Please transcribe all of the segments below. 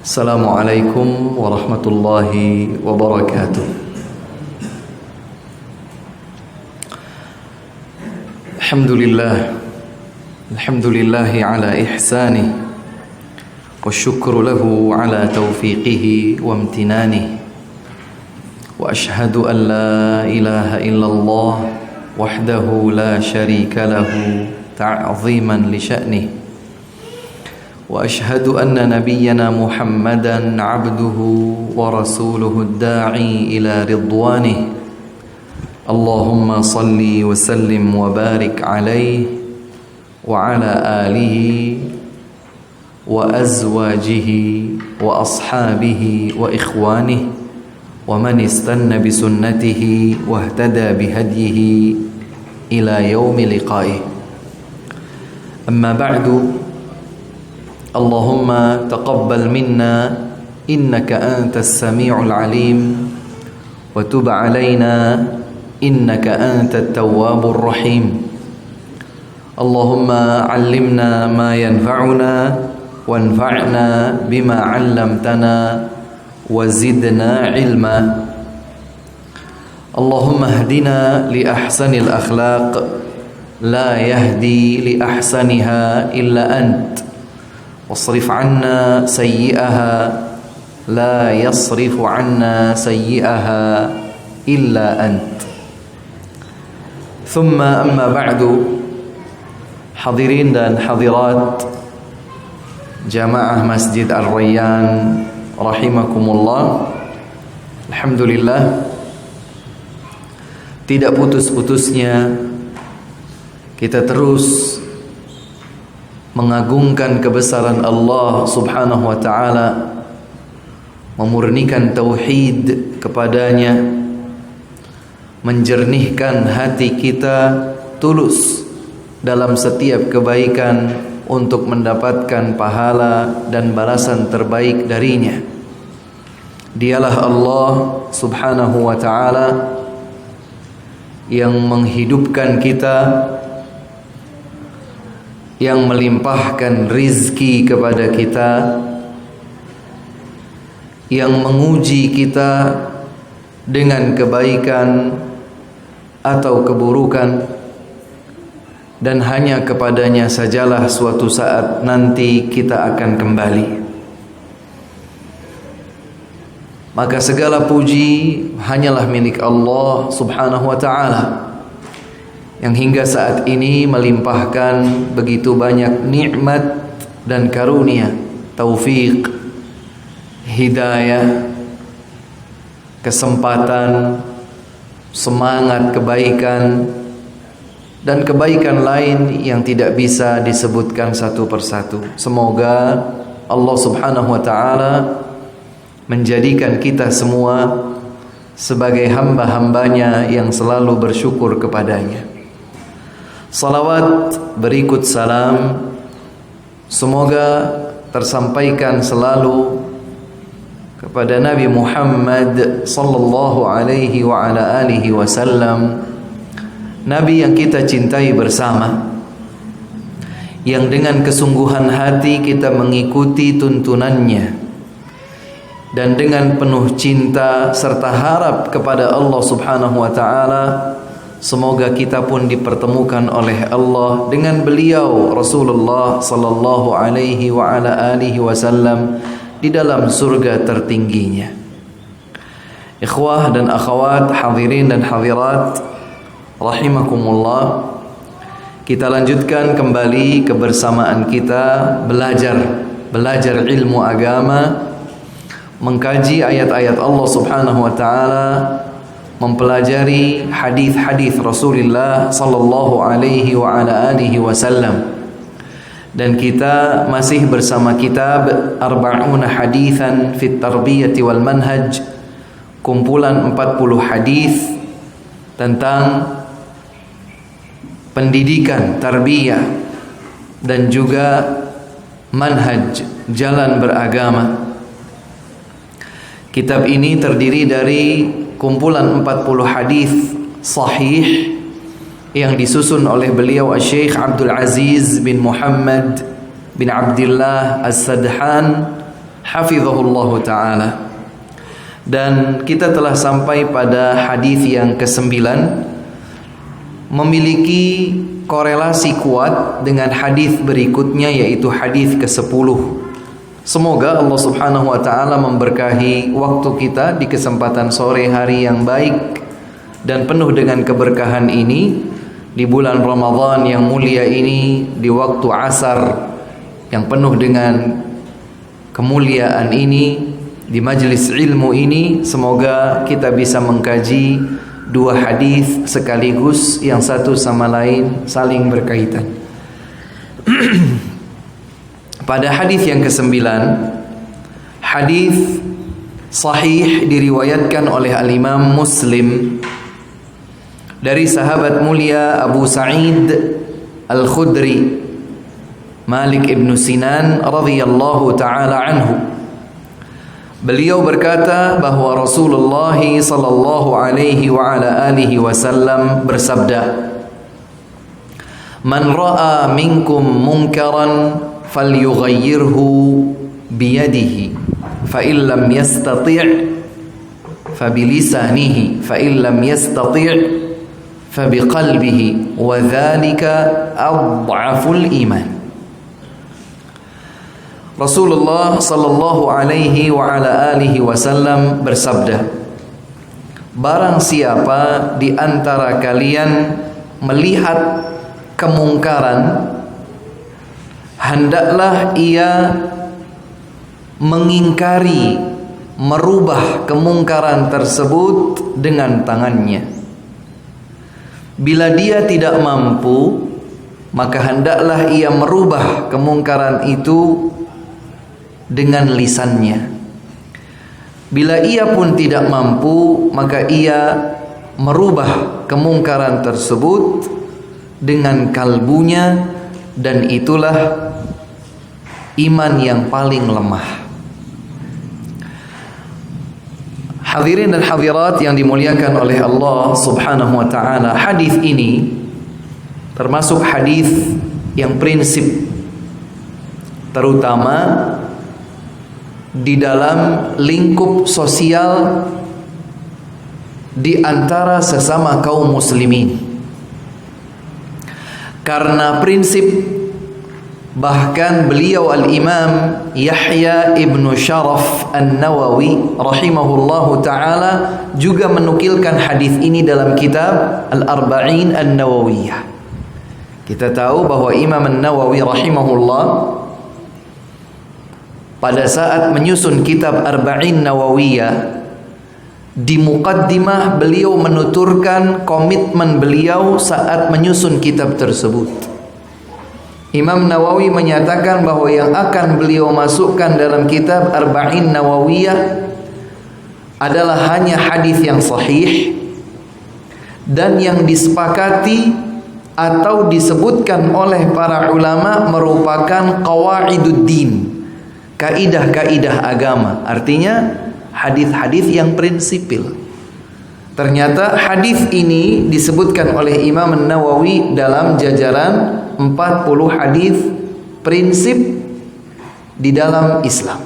Assalamualaikum warahmatullahi wabarakatuh. Alhamdulillahi ala ihsanih wa syukru lahu ala taufiqihi wa amtinanih. Wa ashhadu an la ilaha illallah wahdahu la syarika lahu ta'ziman li sya'nih. وأشهد أن نبينا محمدا عبده ورسوله الداعي إلى رضوانه اللهم صل وسلم وبارك عليه وعلى آله وأزواجه وأصحابه وإخوانه ومن استنى بسنته واهتدى بهديه إلى يوم لقائه. أما بعد، اللهم تقبل منا إنك أنت السميع العليم وتب علينا إنك أنت التواب الرحيم. اللهم علمنا ما ينفعنا وانفعنا بما علمتنا وزدنا علما. اللهم اهدنا لأحسن الأخلاق لا يهدي لأحسنها إلا أنت، واصرف عنا سيئها لا يصرف عنا سيئها إلا أنت. ثم أما بعد، hadirin dan hadirat jamaah Masjid Al-Rayyan rahimakumullah. Alhamdulillah, tidak putus-putusnya kita terus mengagungkan kebesaran Allah subhanahu wa ta'ala, memurnikan tauhid kepadanya, menjernihkan hati kita tulus dalam setiap kebaikan untuk mendapatkan pahala dan balasan terbaik darinya. Dialah Allah subhanahu wa ta'ala yang menghidupkan kita, yang melimpahkan rizki kepada kita, yang menguji kita dengan kebaikan atau keburukan, dan hanya kepadanya sajalah suatu saat nanti kita akan kembali. Maka segala puji hanyalah milik Allah subhanahu wa ta'ala, yang hingga saat ini melimpahkan begitu banyak nikmat dan karunia, taufik, hidayah, kesempatan, semangat kebaikan, dan kebaikan lain yang tidak bisa disebutkan satu persatu. Semoga Allah subhanahu wa ta'ala menjadikan kita semua sebagai hamba-hambanya yang selalu bersyukur kepadanya. Salawat berikut salam semoga tersampaikan selalu kepada Nabi Muhammad sallallahu alaihi wa ala alihi wasallam, Nabi yang kita cintai bersama, yang dengan kesungguhan hati kita mengikuti tuntunannya, dan dengan penuh cinta serta harap kepada Allah subhanahu wa ta'ala, semoga kita pun dipertemukan oleh Allah dengan beliau Rasulullah sallallahu alaihi wa ala alihi wasallam di dalam surga tertingginya. Ikhwah dan akhwat, hadirin dan hadirat rahimakumullah, kita lanjutkan kembali kebersamaan kita belajar ilmu agama, mengkaji ayat-ayat Allah subhanahu wa ta'ala, mempelajari hadis-hadis Rasulullah sallallahu alaihi wa ala alihi wasallam. Dan kita masih bersama kitab Arba'una Haditsan fit Tarbiyati wal Manhaj, kumpulan 40 hadis tentang pendidikan, tarbiyah, dan juga manhaj, jalan beragama. Kitab ini terdiri dari kumpulan 40 hadis sahih yang disusun oleh beliau Syekh Abdul Aziz bin Muhammad bin Abdullah As-Sadhan hafizahullahu taala. Dan kita telah sampai pada hadis yang ke-9, memiliki korelasi kuat dengan hadis berikutnya, yaitu hadis ke-10. Semoga Allah Subhanahu wa taala memberkahi waktu kita di kesempatan sore hari yang baik dan penuh dengan keberkahan ini, di bulan Ramadan yang mulia ini, di waktu asar yang penuh dengan kemuliaan ini, di majelis ilmu ini. Semoga kita bisa mengkaji dua hadis sekaligus yang satu sama lain saling berkaitan. Pada hadis yang ke-9, hadis sahih diriwayatkan oleh al-Imam Muslim dari sahabat mulia Abu Sa'id Al-Khudri, Malik ibn Sinan radhiyallahu taala anhu. Beliau berkata bahwa Rasulullah sallallahu alaihi wa ala alihi wasallam bersabda, "Man ra'a minkum munkaran falyughayyirhu biyadihi, fa in lam yastati' fa bilisanihi, fa in lam yastati' fa biqalbihi, wa dzalika adhaful iman." Rasulullah sallallahu alaihi wa ala alihi wasallam bersabda, barang siapa di antara kalian melihat kemungkaran, hendaklah ia mengingkari, merubah kemungkaran tersebut dengan tangannya. Bila dia tidak mampu, maka hendaklah ia merubah kemungkaran itu dengan lisannya. Bila ia pun tidak mampu, maka ia merubah kemungkaran tersebut dengan kalbunya, dan itulah iman yang paling lemah. Hadirin dan hadirat yang dimuliakan oleh Allah Subhanahu wa taala, hadis ini termasuk hadis yang prinsip, terutama di dalam lingkup sosial di antara sesama kaum muslimin. Karena prinsip, bahkan beliau al-Imam Yahya ibn Sharaf An-Nawawi rahimahullahu ta'ala juga menukilkan hadis ini dalam kitab Al-Arba'in An-Nawawiyah. Kita tahu bahwa Imam An-Nawawi rahimahullah pada saat menyusun kitab Arba'in Nawawiyah, di muqaddimah beliau menuturkan komitmen beliau saat menyusun kitab tersebut. Imam Nawawi menyatakan bahwa yang akan beliau masukkan dalam kitab Arba'in Nawawiyah adalah hanya hadis yang sahih dan yang disepakati atau disebutkan oleh para ulama merupakan qawaiduddin, kaidah-kaidah agama. Artinya hadis-hadis yang prinsipil. Ternyata hadis ini disebutkan oleh Imam An-Nawawi dalam jajaran 40 hadis prinsip di dalam Islam.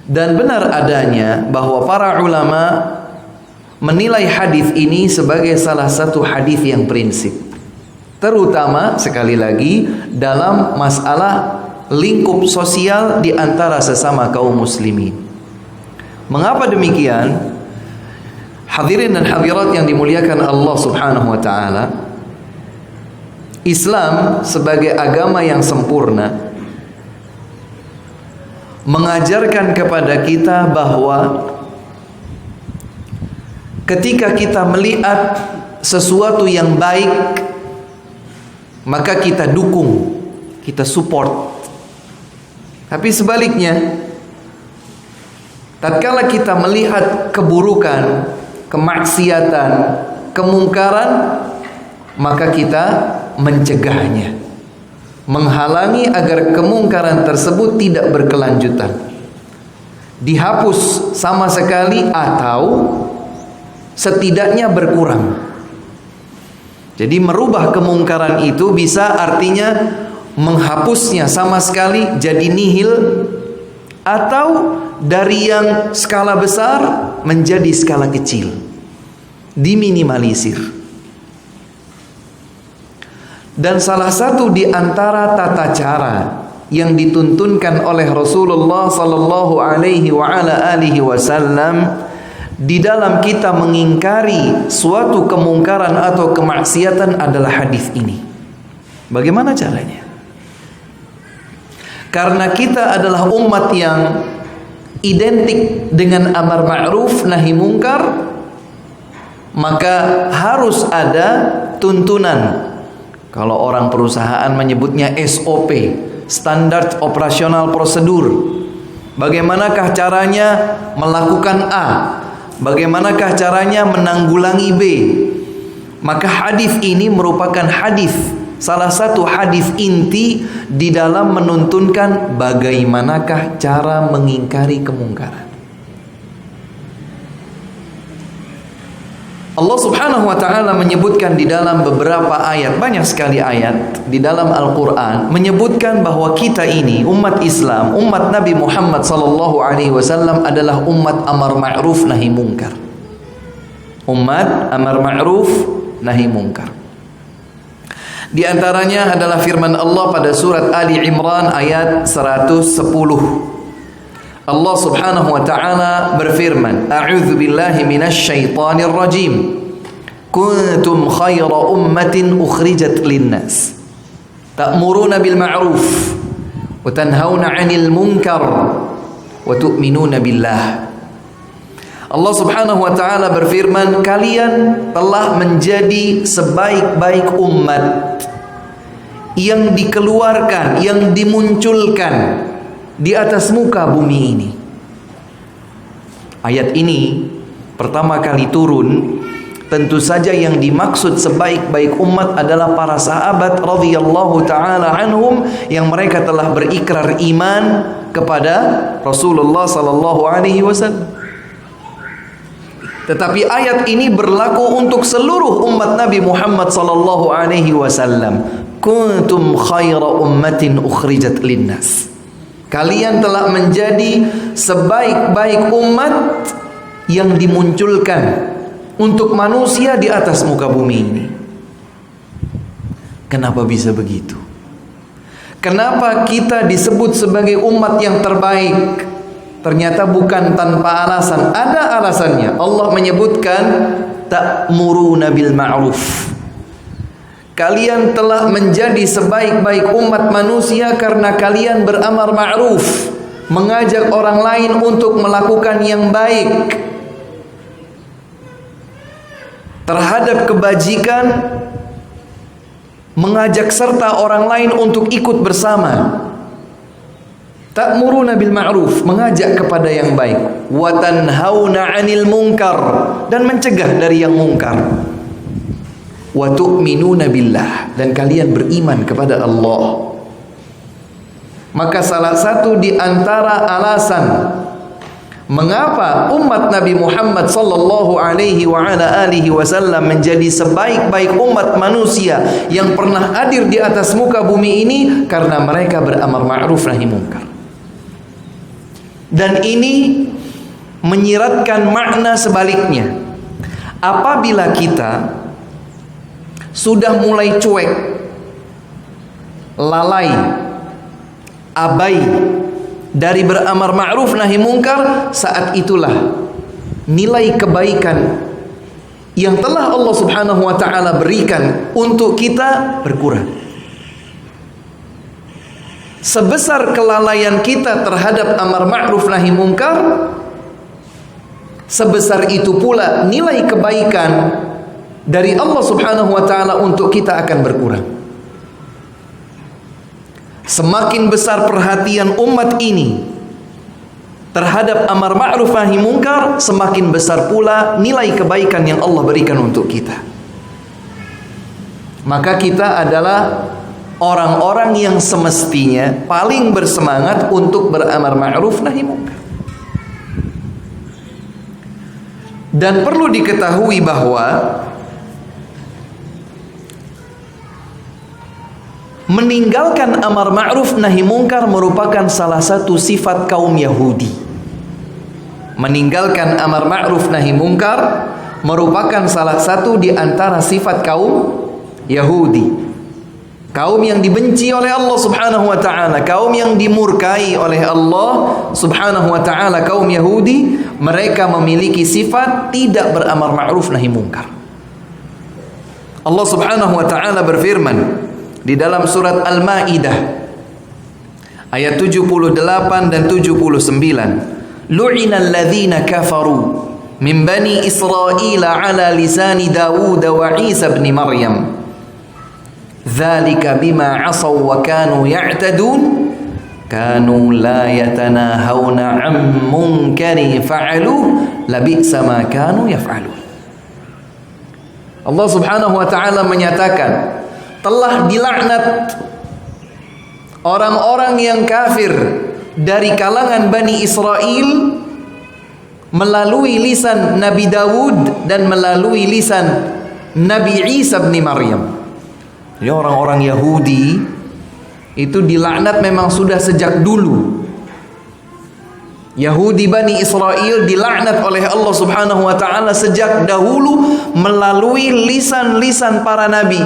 Dan benar adanya bahwa para ulama menilai hadis ini sebagai salah satu hadis yang prinsip, terutama sekali lagi dalam masalah lingkup sosial di antara sesama kaum muslimin. Mengapa demikian? Hadirin dan hadirat yang dimuliakan Allah Subhanahu wa taala, Islam sebagai agama yang sempurna mengajarkan kepada kita bahwa ketika kita melihat sesuatu yang baik, maka kita dukung, kita support. Tapi sebaliknya, tatkala kita melihat keburukan, kemaksiatan, kemungkaran, maka kita mencegahnya, menghalangi agar kemungkaran tersebut tidak berkelanjutan, dihapus sama sekali atau setidaknya berkurang. Jadi merubah kemungkaran itu bisa artinya menghapusnya sama sekali jadi nihil, atau dari yang skala besar menjadi skala kecil, diminimalisir. Dan salah satu di antara tata cara yang dituntunkan oleh Rasulullah sallallahu alaihi wasallam di dalam kita mengingkari suatu kemungkaran atau kemaksiatan adalah hadis ini. Bagaimana caranya? Karena kita adalah umat yang identik dengan amar ma'ruf nahi mungkar, maka harus ada tuntunan. Kalau orang perusahaan menyebutnya SOP, standar operasional prosedur. Bagaimanakah caranya melakukan A? Bagaimanakah caranya menanggulangi B? Maka hadis ini merupakan hadis, salah satu hadis inti di dalam menuntunkan bagaimanakah cara mengingkari kemungkaran. Allah Subhanahu wa taala menyebutkan di dalam beberapa ayat, banyak sekali ayat di dalam Al-Qur'an menyebutkan bahwa kita ini umat Islam, umat Nabi Muhammad sallallahu alaihi wasallam adalah umat amar ma'ruf nahi mungkar. Umat amar ma'ruf nahi mungkar. Di antaranya adalah firman Allah pada surat Ali Imran ayat 110. Allah Subhanahu wa taala berfirman, A'udzu billahi minasy syaithanir rajim. Kuntum khayra ummatin ukhrijat linnas. Ta'muruna bil ma'ruf wa tanhauna 'anil munkar wa tu'minuna billah. Allah Subhanahu wa taala berfirman, kalian telah menjadi sebaik-baik umat yang dikeluarkan, yang dimunculkan di atas muka bumi ini. Ayat ini pertama kali turun, tentu saja yang dimaksud sebaik-baik umat adalah para sahabat radhiyallahu taala anhum yang mereka telah berikrar iman kepada Rasulullah sallallahu alaihi wasallam. Tetapi ayat ini berlaku untuk seluruh umat Nabi Muhammad sallallahu alaihi wasallam. Kuntum khaira ummatin ukhrijat linnas. Kalian telah menjadi sebaik-baik umat yang dimunculkan untuk manusia di atas muka bumi ini. Kenapa bisa begitu? Kenapa kita disebut sebagai umat yang terbaik? Ternyata bukan tanpa alasan, ada alasannya. Allah menyebutkan ta'muruna bil ma'ruf. Kalian telah menjadi sebaik-baik umat manusia karena kalian beramar ma'ruf, mengajak orang lain untuk melakukan yang baik terhadap kebajikan, mengajak serta orang lain untuk ikut bersama. Ta'muruna bil ma'ruf, mengajak kepada yang baik, wa tanhauna 'anil munkar, dan mencegah dari yang mungkar. Wa tu'minuna billah, dan kalian beriman kepada Allah. Maka salah satu di antara alasan mengapa umat Nabi Muhammad sallallahu alaihi wasallam menjadi sebaik-baik umat manusia yang pernah hadir di atas muka bumi ini, karena mereka beramar ma'ruf nahi munkar. Dan ini menyiratkan makna sebaliknya. Apabila kita sudah mulai cuek, lalai, abai dari beramar ma'ruf nahi munkar, saat itulah nilai kebaikan yang telah Allah Subhanahu wa taala berikan untuk kita berkurang. Sebesar kelalaian kita terhadap amar ma'ruf nahi munkar, sebesar itu pula nilai kebaikan dari Allah Subhanahu wa taala untuk kita akan berkurang. Semakin besar perhatian umat ini terhadap amar ma'ruf nahi munkar, semakin besar pula nilai kebaikan yang Allah berikan untuk kita. Maka kita adalah orang-orang yang semestinya paling bersemangat untuk beramar ma'ruf nahi munkar. Dan perlu diketahui bahwa Meninggalkan amar ma'ruf nahi mungkar merupakan salah satu sifat kaum Yahudi. Meninggalkan amar ma'ruf nahi mungkar merupakan salah satu di antara sifat kaum Yahudi. Kaum yang dibenci oleh Allah Subhanahu wa taala, kaum yang dimurkai oleh Allah Subhanahu wa taala, kaum Yahudi, mereka memiliki sifat tidak beramar ma'ruf nahi mungkar. Allah Subhanahu wa taala berfirman di dalam surat Al-Maidah ayat 78 dan 79, lu'inal ladzina kafaru min bani Israil ala lisani Dawud wa Isa ibn Maryam dzalika bima 'asaw wa kanu ya'tadun kanu la yatanahawna 'an munkarin fa'aluhu labi'sa ma kanu yaf'alun. Allah Subhanahu wa taala menyatakan telah dilaknat orang-orang yang kafir dari kalangan Bani Israel melalui lisan Nabi Dawud dan melalui lisan Nabi Isa bin Maryam. Jadi orang-orang Yahudi itu dilaknat memang sudah sejak dulu. Yahudi Bani Israel dilaknat oleh Allah Subhanahu wa taala sejak dahulu melalui lisan-lisan para nabi.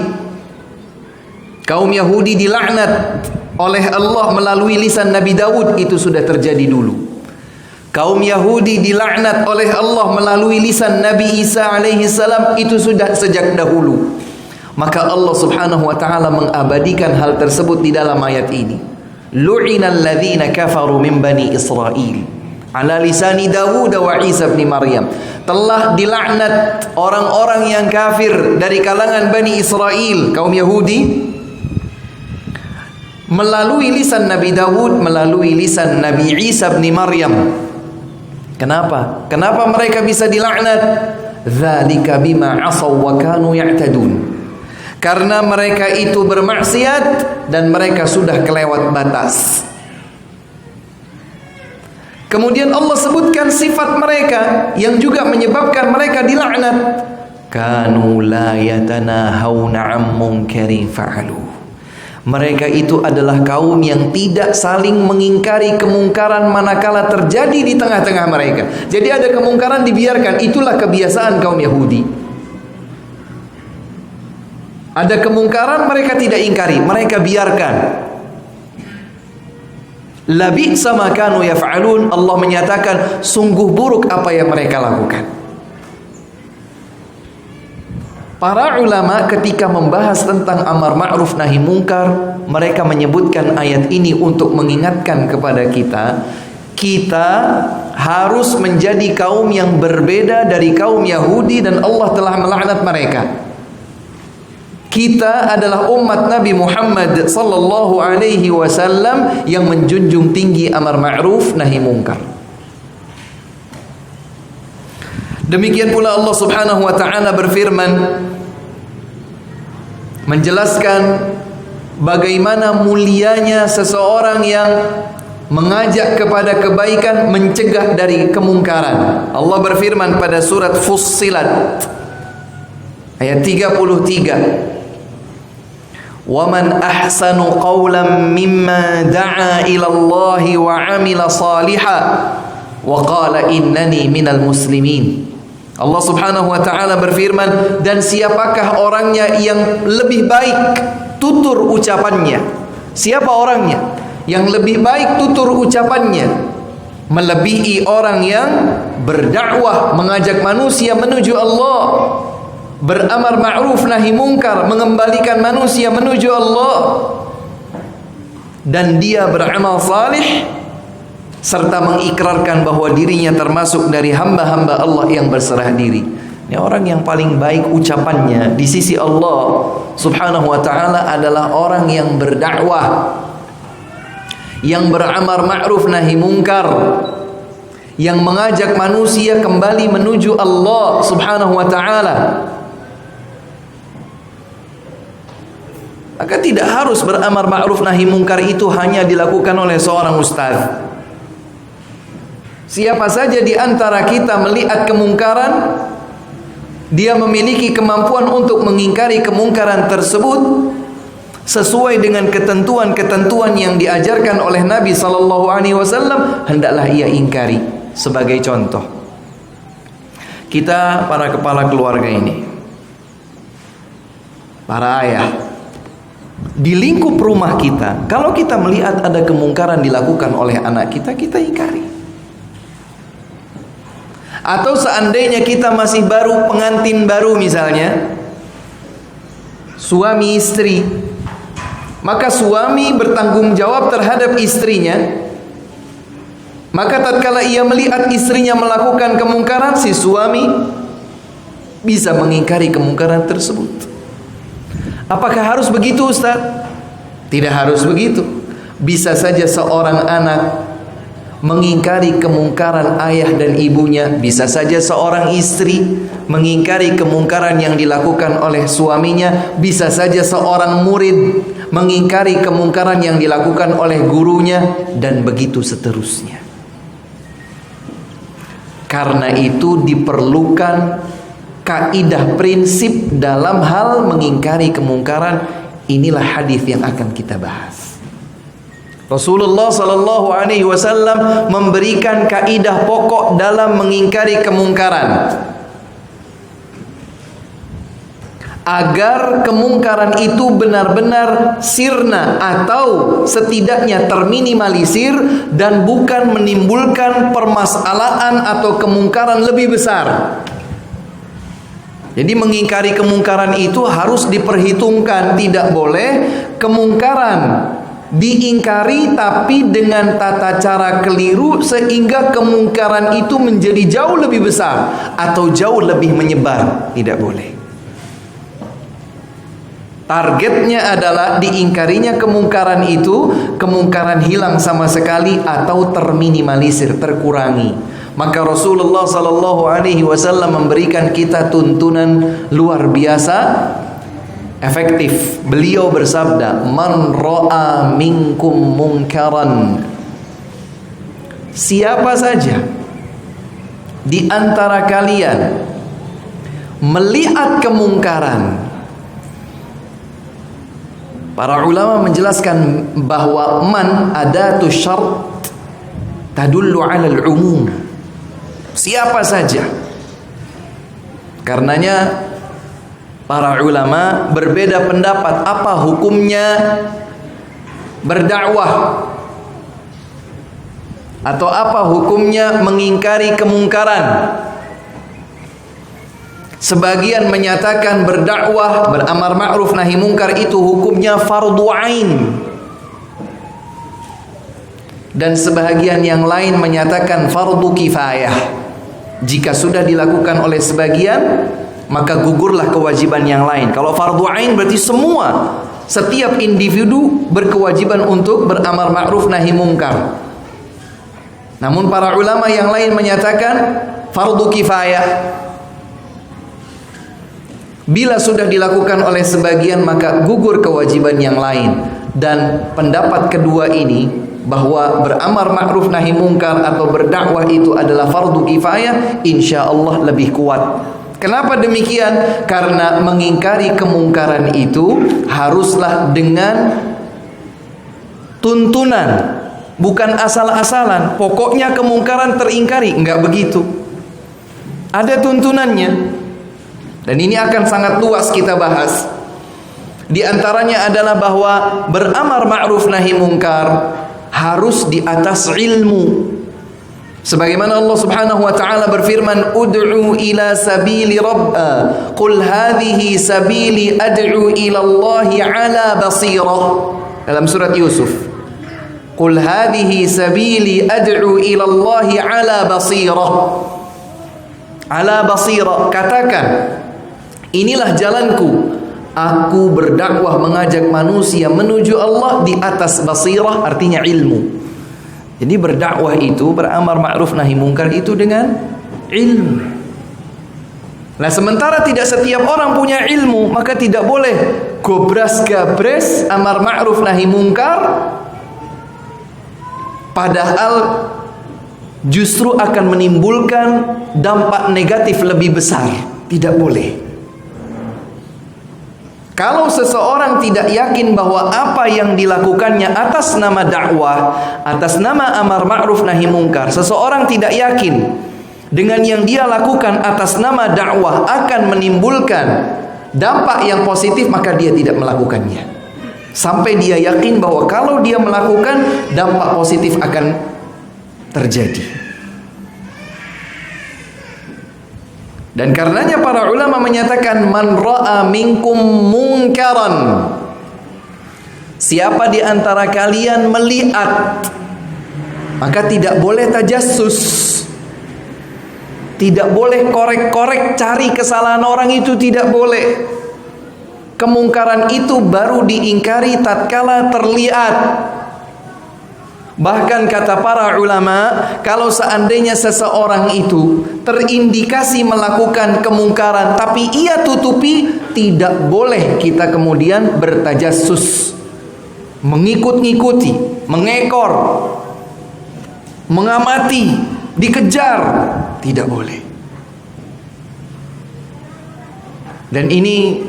Kaum Yahudi dilaknat oleh Allah melalui lisan Nabi Dawud, itu sudah terjadi dulu. Kaum Yahudi dilaknat oleh Allah melalui lisan Nabi Isa alaihi salam, itu sudah sejak dahulu. Maka Allah Subhanahu wa taala mengabadikan hal tersebut di dalam ayat ini. Lu'inal ladzina kafaru min bani Israil ala lisani Dawud wa Isa bin Maryam. Telah dilaknat orang-orang yang kafir dari kalangan Bani Israel, kaum Yahudi, melalui lisan Nabi Dawud, melalui lisan Nabi Isa bin Maryam. Kenapa? Kenapa mereka bisa dilaknat? Dzalika bima 'asaw wa kanu ya'tadun. Karena mereka itu bermaksiat dan mereka sudah kelewat batas. Kemudian Allah sebutkan sifat mereka yang juga menyebabkan mereka dilaknat. Kanu la yatanahawna 'an munkarin fa'aluhu. Mereka itu adalah kaum yang tidak saling mengingkari kemungkaran manakala terjadi di tengah-tengah mereka. Jadi ada kemungkaran dibiarkan, itulah kebiasaan kaum Yahudi. Ada kemungkaran mereka tidak ingkari, mereka biarkan. Labi'sa ma kanu yaf'alun. Allah menyatakan sungguh buruk apa yang mereka lakukan. Para ulama ketika membahas tentang amar ma'ruf nahi mungkar, mereka menyebutkan ayat ini untuk mengingatkan kepada kita harus menjadi kaum yang berbeda dari kaum Yahudi dan Allah telah melaknat mereka. Kita adalah umat Nabi Muhammad sallallahu alaihi wasallam yang menjunjung tinggi amar ma'ruf nahi mungkar. Demikian pula Allah Subhanahu wa taala berfirman menjelaskan bagaimana mulianya seseorang yang mengajak kepada kebaikan, mencegah dari kemungkaran. Allah berfirman pada surat Fussilat ayat 33, وَمَنْ أَحْسَنُ قَوْلًا مِمَّا دَعَا إِلَى اللَّهِ وَعَمِلَ صَالِحًا وَقَالَ إِنَّنِي مِنَ الْمُسْلِمِينَ. Allah Subhanahu wa taala berfirman, dan siapakah orangnya yang lebih baik tutur ucapannya? Siapa orangnya yang lebih baik tutur ucapannya melebihi orang yang berdakwah mengajak manusia menuju Allah, beramar ma'ruf nahi mungkar, mengembalikan manusia menuju Allah, dan dia beramal salih serta mengikrarkan bahwa dirinya termasuk dari hamba-hamba Allah yang berserah diri. Ini orang yang paling baik ucapannya di sisi Allah Subhanahu wa taala adalah orang yang berdakwah, yang beramar ma'ruf nahi mungkar, yang mengajak manusia kembali menuju Allah Subhanahu wa taala. Maka tidak harus beramar ma'ruf nahi mungkar itu hanya dilakukan oleh seorang ustaz. Siapa saja di antara kita melihat kemungkaran, dia memiliki kemampuan untuk mengingkari kemungkaran tersebut, sesuai dengan ketentuan-ketentuan yang diajarkan oleh Nabi sallallahu alaihi wasallam, hendaklah ia ingkari. Sebagai contoh, kita para kepala keluarga ini, para ayah, di lingkup rumah kita, kalau kita melihat ada kemungkaran dilakukan oleh anak kita, kita ingkari. Atau seandainya kita masih baru pengantin baru misalnya, suami istri, maka suami bertanggung jawab terhadap istrinya. Maka tatkala ia melihat istrinya melakukan kemungkaran, si suami bisa mengingkari kemungkaran tersebut. Apakah harus begitu, Ustaz? Tidak harus begitu. Bisa saja seorang anak mengingkari kemungkaran ayah dan ibunya, bisa saja seorang istri mengingkari kemungkaran yang dilakukan oleh suaminya, bisa saja seorang murid mengingkari kemungkaran yang dilakukan oleh gurunya, dan begitu seterusnya. Karena itu diperlukan kaidah prinsip dalam hal mengingkari kemungkaran. Inilah hadis yang akan kita bahas. Rasulullah sallallahu alaihi wasallam memberikan kaidah pokok dalam mengingkari kemungkaran, agar kemungkaran itu benar-benar sirna atau setidaknya terminimalisir dan bukan menimbulkan permasalahan atau kemungkaran lebih besar. Jadi mengingkari kemungkaran itu harus diperhitungkan, tidak boleh kemungkaran diingkari tapi dengan tata cara keliru sehingga kemungkaran itu menjadi jauh lebih besar atau jauh lebih menyebar. Tidak boleh. Targetnya adalah diingkarinya kemungkaran itu, kemungkaran hilang sama sekali atau terminimalisir, terkurangi. Maka Rasulullah sallallahu alaihi wasallam memberikan kita tuntunan luar biasa efektif. Beliau bersabda, "Man ra'a minkum munkaran." Siapa saja di antara kalian melihat kemungkaran. Para ulama menjelaskan bahwa man adatu syart tadullu 'alal umum. Siapa saja. Karenanya para ulama berbeda pendapat apa hukumnya berdakwah atau apa hukumnya mengingkari kemungkaran. Sebagian menyatakan berdakwah, beramar ma'ruf nahi mungkar itu hukumnya fardu ain. Dan sebagian yang lain menyatakan fardu kifayah. Jika sudah dilakukan oleh sebagian, maka gugurlah kewajiban yang lain. Kalau fardu ain berarti setiap individu berkewajiban untuk beramar ma'ruf nahi mungkar. Namun para ulama yang lain menyatakan fardu kifayah. Bila sudah dilakukan oleh sebagian, maka gugur kewajiban yang lain. Dan pendapat kedua ini, bahwa beramar ma'ruf nahi mungkar atau berdakwah itu adalah fardu kifayah, insya Allah lebih kuat. Kenapa demikian? Karena mengingkari kemungkaran itu haruslah dengan tuntunan, bukan asal-asalan. Pokoknya kemungkaran teringkari, enggak begitu. Ada tuntunannya. Dan ini akan sangat luas kita bahas. Di antaranya adalah bahwa beramar ma'ruf nahi mungkar harus di atas ilmu. Sebagaimana Allah Subhanahu wa taala berfirman, "Ud'u ila sabili qul hadhihi sabili ad'u ila Allah 'ala basirah." Dalam surat Yusuf. "Qul hadhihi sabili ad'u ila Allah 'ala basirah." Ala basirah, katakan, inilah jalanku, aku berdakwah mengajak manusia menuju Allah di atas basirah, artinya ilmu. Jadi berdakwah itu, beramar ma'ruf nahi mungkar itu dengan ilmu. Nah, sementara tidak setiap orang punya ilmu, maka tidak boleh gobras-gabres amar ma'ruf nahi mungkar, padahal justru akan menimbulkan dampak negatif lebih besar. Tidak boleh. Kalau seseorang tidak yakin bahwa apa yang dilakukannya atas nama dakwah, atas nama amar ma'ruf nahi mungkar, seseorang tidak yakin dengan yang dia lakukan atas nama dakwah akan menimbulkan dampak yang positif, maka dia tidak melakukannya. Sampai dia yakin bahwa kalau dia melakukan, dampak positif akan terjadi. Dan karenanya para ulama menyatakan, man ra'a minkum munkaran, siapa di antara kalian melihat, maka tidak boleh tajassus, tidak boleh korek-korek cari kesalahan orang itu, tidak boleh. Kemungkaran itu baru diingkari tatkala terlihat. Bahkan kata para ulama, kalau seandainya seseorang itu terindikasi melakukan kemungkaran tapi ia tutupi, tidak boleh kita kemudian bertajassus, mengikut-ngikuti, mengekor, mengamati, dikejar, tidak boleh. Dan ini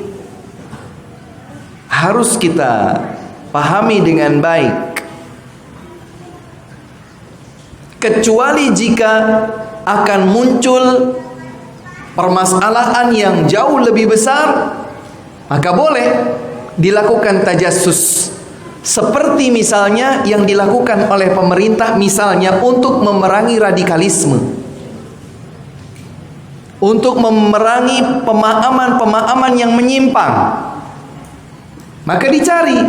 harus kita pahami dengan baik. Kecuali jika akan muncul permasalahan yang jauh lebih besar, maka boleh dilakukan tajassus. Seperti misalnya yang dilakukan oleh pemerintah, misalnya untuk memerangi radikalisme, untuk memerangi pemahaman-pemahaman yang menyimpang, maka dicari.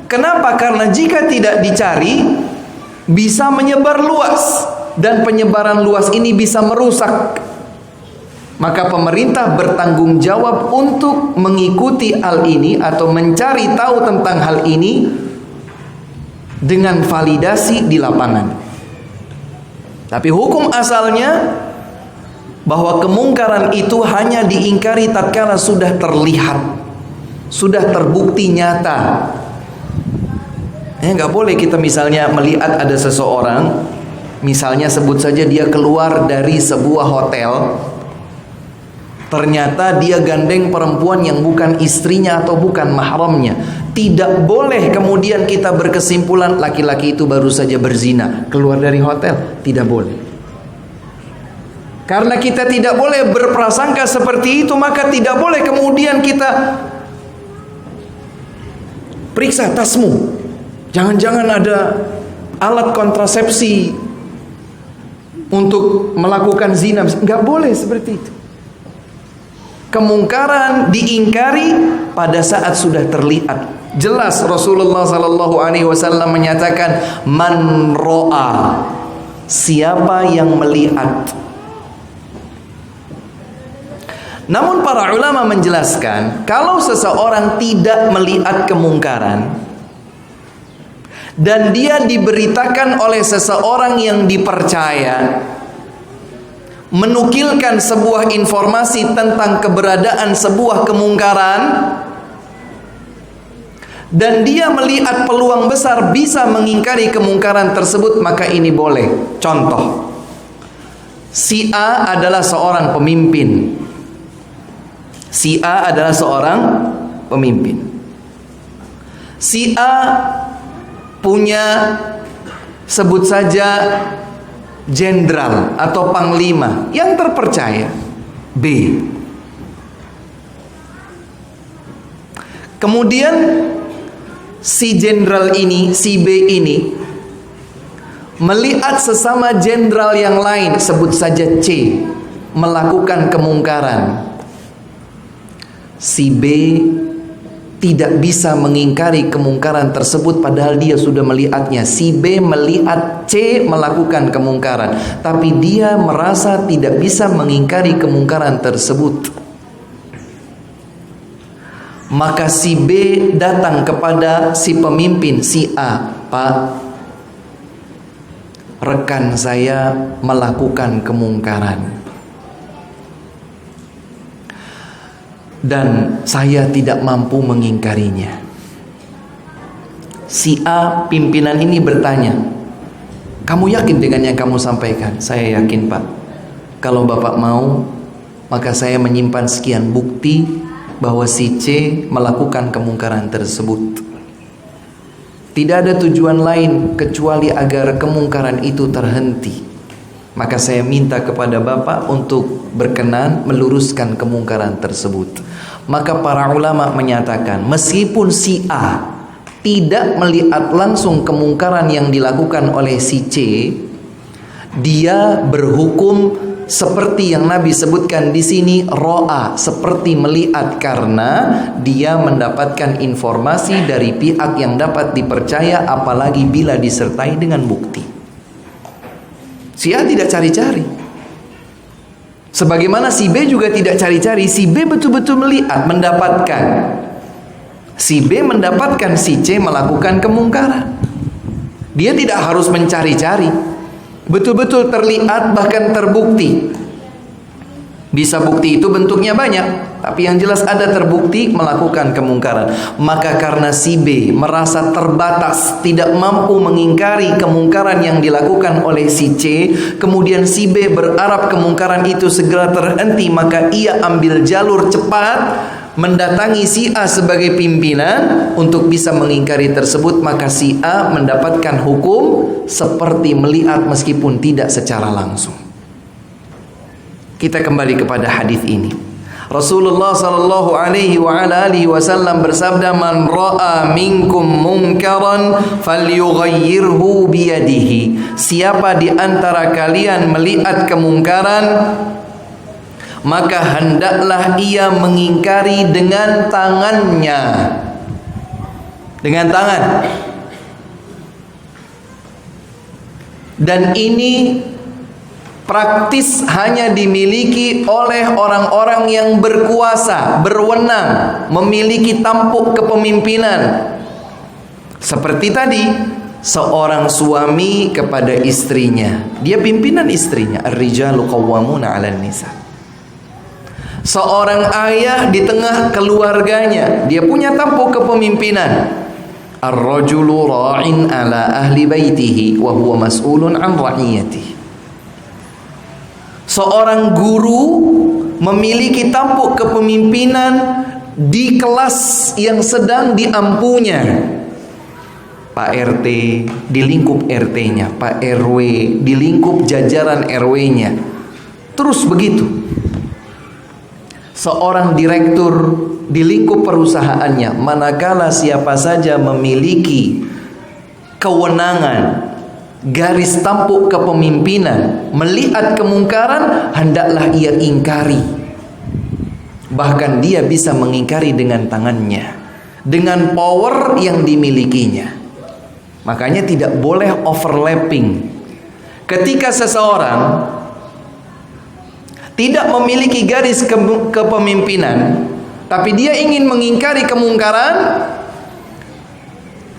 Kenapa? Karena jika tidak dicari, bisa menyebar luas, dan penyebaran luas ini bisa merusak. Maka pemerintah bertanggung jawab untuk mengikuti hal ini atau mencari tahu tentang hal ini dengan validasi di lapangan. Tapi hukum asalnya bahwa kemungkaran itu hanya diingkari tatkala sudah terlihat, sudah terbukti nyata. Nggak boleh kita misalnya melihat ada seseorang, misalnya sebut saja dia keluar dari sebuah hotel, ternyata dia gandeng perempuan yang bukan istrinya atau bukan mahramnya. Tidak boleh kemudian kita berkesimpulan laki-laki itu baru saja berzina keluar dari hotel. Tidak boleh. Karena kita tidak boleh berprasangka seperti itu, maka tidak boleh kemudian kita periksa tasmu, jangan-jangan ada alat kontrasepsi untuk melakukan zina. Nggak boleh seperti itu. Kemungkaran diingkari pada saat sudah terlihat. Jelas Rasulullah sallallahu alaihi wasallam menyatakan, man ro'a, siapa yang melihat. Namun para ulama menjelaskan, kalau seseorang tidak melihat kemungkaran dan dia diberitakan oleh seseorang yang dipercaya, menukilkan sebuah informasi tentang keberadaan sebuah kemungkaran, dan dia melihat peluang besar bisa mengingkari kemungkaran tersebut, maka ini boleh. Contoh, si A adalah seorang pemimpin. Si A adalah seorang pemimpin. Si A punya, sebut saja, jenderal atau panglima yang terpercaya, B. Kemudian si jenderal ini, si B ini, melihat sesama jenderal yang lain, sebut saja C, melakukan kemungkaran. Si B tidak bisa mengingkari kemungkaran tersebut padahal dia sudah melihatnya. Si B melihat C melakukan kemungkaran, tapi dia merasa tidak bisa mengingkari kemungkaran tersebut. Maka si B datang kepada si pemimpin, si A, Pak, rekan saya melakukan kemungkaran dan saya tidak mampu mengingkarinya. Si A, pimpinan ini bertanya, kamu yakin dengan yang kamu sampaikan? Saya yakin, Pak. Kalau Bapak mau, maka saya menyimpan sekian bukti bahwa si C melakukan kemungkaran tersebut. Tidak ada tujuan lain kecuali agar kemungkaran itu terhenti. Maka saya minta kepada Bapak untuk berkenan meluruskan kemungkaran tersebut. Maka para ulama menyatakan, meskipun si A tidak melihat langsung kemungkaran yang dilakukan oleh si C, dia berhukum seperti yang Nabi sebutkan di sini, ro'a, seperti melihat, karena dia mendapatkan informasi dari pihak yang dapat dipercaya, apalagi bila disertai dengan bukti. Si A tidak cari-cari, sebagaimana si B juga tidak cari-cari. Si B betul-betul melihat, mendapatkan. Si B mendapatkan si C melakukan kemungkaran. Dia tidak harus mencari-cari, betul-betul terlihat bahkan terbukti. Bisa bukti itu bentuknya banyak, tapi yang jelas ada terbukti melakukan kemungkaran. Maka karena si B merasa terbatas, tidak mampu mengingkari kemungkaran yang dilakukan oleh si C, kemudian si B berharap kemungkaran itu segera terhenti, maka ia ambil jalur cepat mendatangi si A sebagai pimpinan untuk bisa mengingkari tersebut. Maka si A mendapatkan hukum seperti melihat meskipun tidak secara langsung. Kita kembali kepada hadis ini. Rasulullah sallallahu alaihi wasallam bersabda, "Man ra'a minkum munkaran falyughayyirhu biyadihi." Siapa di antara kalian melihat kemungkaran, maka hendaklah ia mengingkari dengan tangannya. Dengan tangan. Dan ini praktis hanya dimiliki oleh orang-orang yang berkuasa, berwenang, memiliki tampuk kepemimpinan. Seperti tadi, seorang suami kepada istrinya, dia pimpinan istrinya. Ar-rijalu qawwamuna 'alan nisa. Seorang ayah di tengah keluarganya, dia punya tampuk kepemimpinan. Ar-rajulu ra'in 'ala ahli baitihi wa huwa mas'ulun 'an ra'iyatihi. Seorang guru memiliki tampuk kepemimpinan di kelas yang sedang diampunya. Pak RT di lingkup RT-nya, Pak RW di lingkup jajaran RW-nya. Terus begitu. Seorang direktur di lingkup perusahaannya, manakala siapa saja memiliki kewenangan, garis tampuk kepemimpinan, melihat kemungkaran, hendaklah ia ingkari. Bahkan dia bisa mengingkari dengan tangannya, dengan power yang dimilikinya. Makanya tidak boleh overlapping. Ketika seseorang tidak memiliki garis kepemimpinan, tapi dia ingin mengingkari kemungkaran,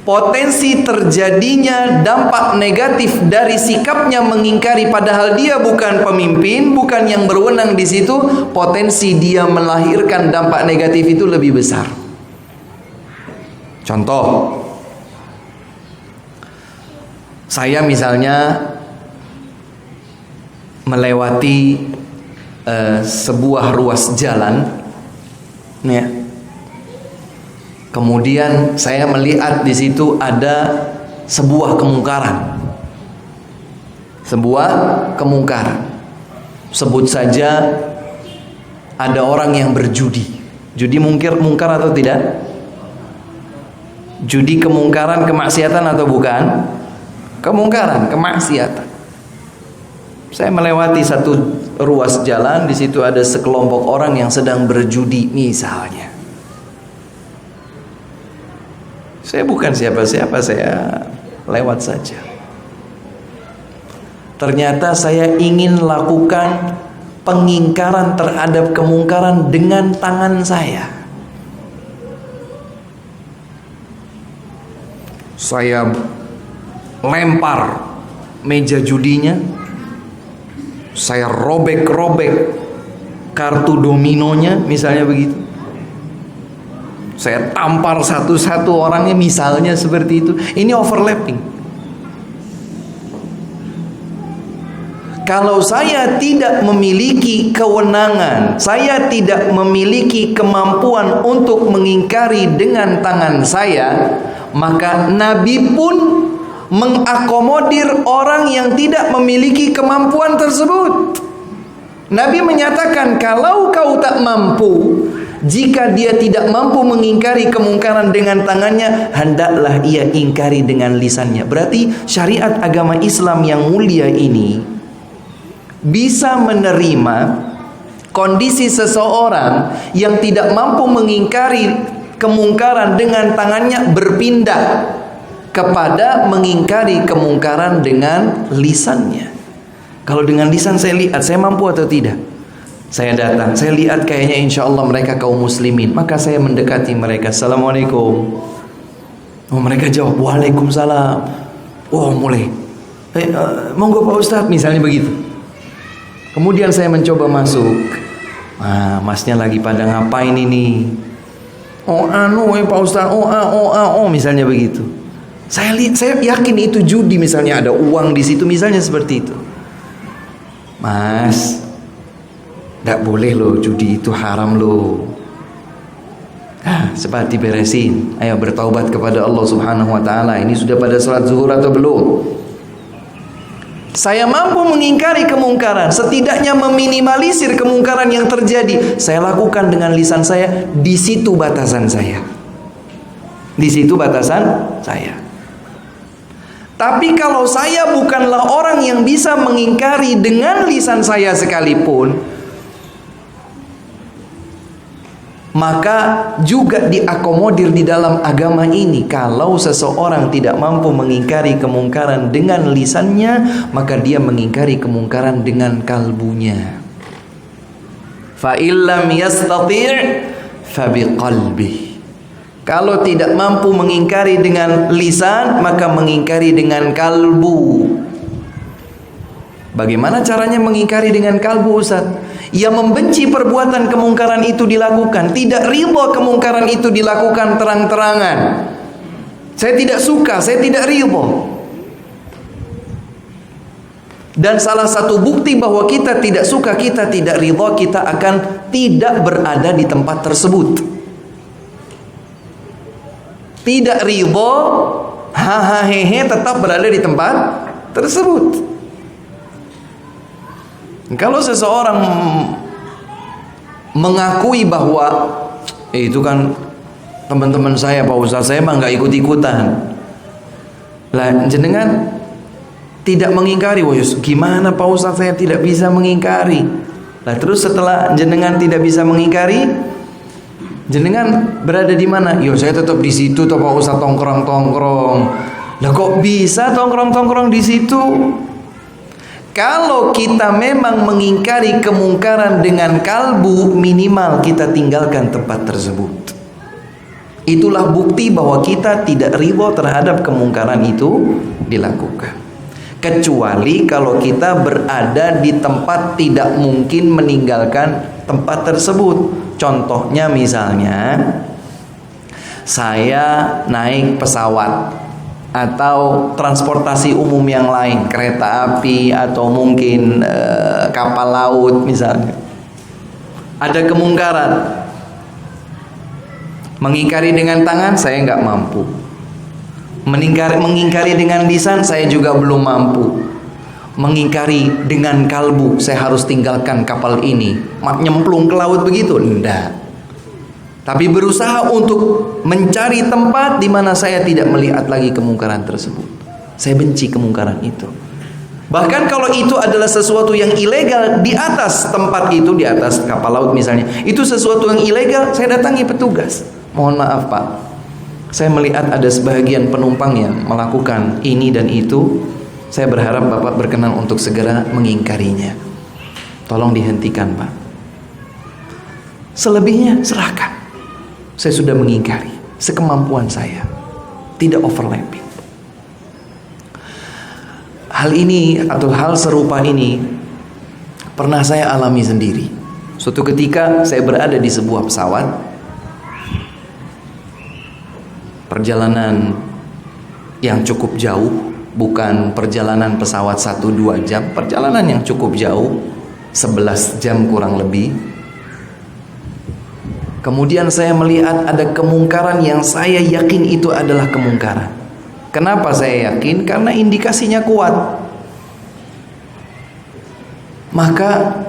potensi terjadinya dampak negatif dari sikapnya mengingkari, padahal dia bukan pemimpin, bukan yang berwenang di situ, potensi dia melahirkan dampak negatif itu lebih besar. Contoh, saya misalnya melewati sebuah ruas jalan, ya. Kemudian saya melihat di situ ada sebuah kemungkaran. Sebuah kemungkaran. Sebut saja ada orang yang berjudi. Judi mungkar atau tidak? Judi kemungkaran, kemaksiatan atau bukan? Kemungkaran, kemaksiatan. Saya melewati satu ruas jalan, di situ ada sekelompok orang yang sedang berjudi misalnya. Saya bukan siapa-siapa, saya lewat saja. Ternyata saya ingin lakukan pengingkaran terhadap kemungkaran dengan tangan saya. Saya lempar meja judinya, saya robek-robek kartu dominonya, misalnya begitu. Saya tampar satu-satu orangnya, misalnya seperti itu. Ini overlapping. Kalau saya tidak memiliki kewenangan, saya tidak memiliki kemampuan untuk mengingkari dengan tangan saya, maka Nabi pun mengakomodir orang yang tidak memiliki kemampuan tersebut. Nabi menyatakan, kalau kau tak mampu, jika dia tidak mampu mengingkari kemungkaran dengan tangannya, hendaklah ia ingkari dengan lisannya. Berarti syariat agama Islam yang mulia ini bisa menerima kondisi seseorang yang tidak mampu mengingkari kemungkaran dengan tangannya, berpindah kepada mengingkari kemungkaran dengan lisannya. Kalau dengan lisan saya lihat saya mampu atau tidak, saya datang, saya lihat kayaknya insya Allah mereka kaum muslimin, maka saya mendekati mereka, Assalamualaikum. Oh, mereka jawab Waalaikumsalam. Oh, mulai monggo Pak Ustadz, misalnya begitu. Kemudian saya mencoba masuk. Masnya lagi pada ngapain ini? Oh Pak Ustaz, misalnya begitu. Saya yakin itu judi, misalnya ada uang di situ, misalnya seperti itu. Mas, tidak boleh loh, judi itu haram loh. Cepat diberesin. Ayo bertaubat kepada Allah Subhanahu wa taala. Ini sudah pada salat zuhur atau belum? Saya mampu mengingkari kemungkaran, setidaknya meminimalisir kemungkaran yang terjadi. Saya lakukan dengan lisan saya. Di situ batasan saya. Di situ batasan saya. Tapi kalau saya bukanlah orang yang bisa mengingkari dengan lisan saya sekalipun, maka juga diakomodir di dalam agama ini. Kalau seseorang tidak mampu mengingkari kemungkaran dengan lisannya, maka dia mengingkari kemungkaran dengan kalbunya. Fa illam yastati' fa biqalbi. Kalau tidak mampu mengingkari dengan lisan, maka mengingkari dengan kalbu. Bagaimana caranya mengingkari dengan kalbu, Ustaz? Ia membenci perbuatan kemungkaran itu dilakukan, tidak ridha kemungkaran itu dilakukan terang-terangan. Saya tidak suka, saya tidak ridha. Dan salah satu bukti bahwa kita tidak suka, kita tidak ridha, kita akan tidak berada di tempat tersebut. Tidak ridha, hahaha, tetap berada di tempat tersebut. Kalau seseorang mengakui bahwa itu kan teman-teman saya Pak Ustaz, saya mah nggak ikut-ikutan. Lah jenengan tidak mengingkari, wah gimana Pak Ustaz saya tidak bisa mengingkari. Lah terus setelah jenengan tidak bisa mengingkari, jenengan berada di mana? Yo saya tetap di situ toh Pak Ustaz, tongkrong-tongkrong. Lah kok bisa tongkrong-tongkrong di situ? Kalau kita memang mengingkari kemungkaran dengan kalbu, minimal kita tinggalkan tempat tersebut. Itulah bukti bahwa kita tidak ridha terhadap kemungkaran itu dilakukan. Kecuali kalau kita berada di tempat tidak mungkin meninggalkan tempat tersebut. Contohnya misalnya saya naik pesawat atau transportasi umum yang lain, kereta api atau mungkin kapal laut misalnya, ada kemungkaran, mengingkari dengan tangan saya nggak mampu, mengingkari dengan lisan saya juga belum mampu, mengingkari dengan kalbu saya harus tinggalkan kapal ini, nyemplung ke laut begitu, enggak. Tapi berusaha untuk mencari tempat di mana saya tidak melihat lagi kemungkaran tersebut. Saya benci kemungkaran itu. Bahkan kalau itu adalah sesuatu yang ilegal di atas tempat itu, di atas kapal laut misalnya, itu sesuatu yang ilegal, saya datangi petugas. Mohon maaf Pak, saya melihat ada sebagian penumpang yang melakukan ini dan itu. Saya berharap Bapak berkenan untuk segera mengingkarinya. Tolong dihentikan Pak. Selebihnya serahkan. Saya sudah mengingkari sekemampuan saya, tidak overlapping. Hal ini atau hal serupa ini pernah saya alami sendiri. Suatu ketika saya berada di sebuah pesawat, perjalanan yang cukup jauh, bukan perjalanan pesawat 1-2 jam, perjalanan yang cukup jauh, 11 jam kurang lebih. Kemudian saya melihat ada kemungkaran yang saya yakin itu adalah kemungkaran. Kenapa saya yakin? Karena indikasinya kuat. Maka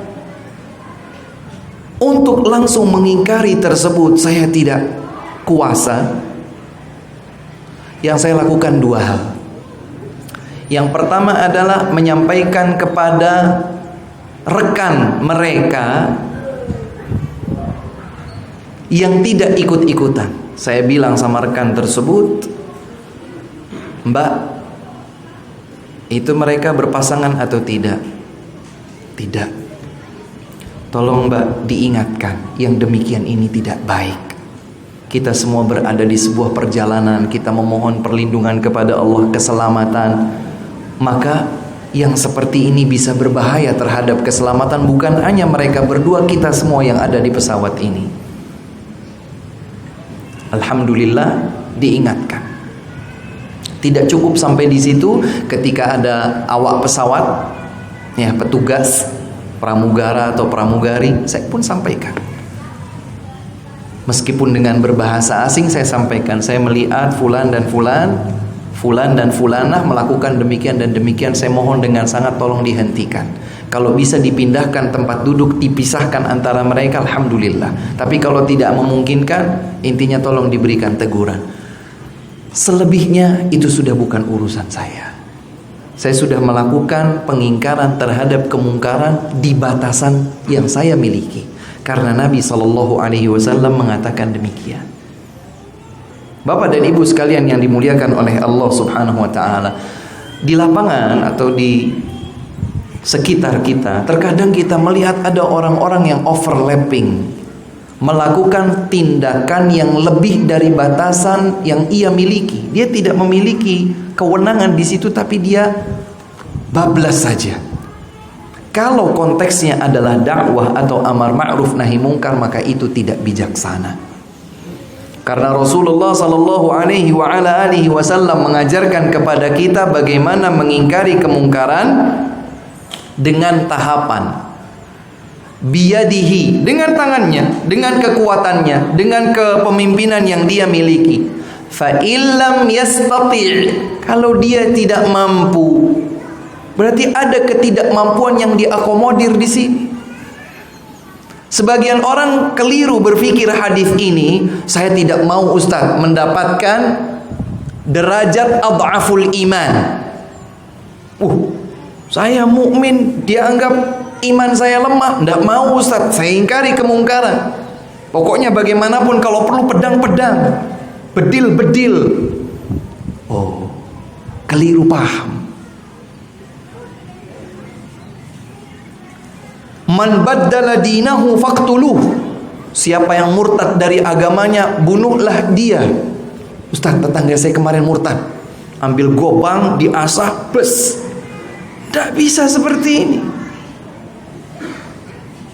untuk langsung mengingkari tersebut saya tidak kuasa. Yang saya lakukan 2 hal. Yang pertama adalah menyampaikan kepada rekan mereka yang tidak ikut-ikutan. Saya bilang sama rekan tersebut, Mbak, itu mereka berpasangan atau tidak? Tidak. Tolong Mbak diingatkan, yang demikian ini tidak baik. Kita semua berada di sebuah perjalanan, kita memohon perlindungan kepada Allah, keselamatan. Maka yang seperti ini bisa berbahaya terhadap keselamatan bukan hanya mereka berdua, kita semua yang ada di pesawat ini. Alhamdulillah diingatkan. Tidak cukup sampai di situ, ketika ada awak pesawat, ya petugas pramugara atau pramugari, saya pun sampaikan. Meskipun dengan berbahasa asing saya sampaikan, saya melihat fulan dan fulanah melakukan demikian dan demikian, saya mohon dengan sangat tolong dihentikan. Kalau bisa dipindahkan tempat duduk, dipisahkan antara mereka, alhamdulillah. Tapi kalau tidak memungkinkan, intinya tolong diberikan teguran. Selebihnya itu sudah bukan urusan saya. Saya sudah melakukan pengingkaran terhadap kemungkaran di batasan yang saya miliki. Karena Nabi SAW mengatakan demikian. Bapak dan Ibu sekalian yang dimuliakan oleh Allah Subhanahu wa taala, di lapangan atau di sekitar kita, terkadang kita melihat ada orang-orang yang overlapping, melakukan tindakan yang lebih dari batasan yang ia miliki. Dia tidak memiliki kewenangan di situ, tapi dia bablas saja. Kalau konteksnya adalah dakwah atau amar ma'ruf nahi mungkar, maka itu tidak bijaksana. Karena Rasulullah sallallahu alaihi wasallam mengajarkan kepada kita bagaimana mengingkari kemungkaran dengan tahapan. Biyadihi, dengan tangannya, dengan kekuatannya, dengan kepemimpinan yang dia miliki. Fa illam yastati', kalau dia tidak mampu, berarti ada ketidakmampuan yang diakomodir di sini. Sebagian orang keliru berpikir hadis ini, saya tidak mau Ustaz mendapatkan derajat adhaful iman. Saya mukmin, dia anggap iman saya lemah. Tidak mau Ustaz, saya ingkari kemungkaran. Pokoknya bagaimanapun, kalau perlu pedang-pedang, bedil-bedil. Keliru paham. Man baddala dinahu faqtuluh. Siapa yang murtad dari agamanya, bunuhlah dia. Ustaz, tetangga saya kemarin murtad, ambil gobang, diasah, bes. Tidak bisa seperti ini.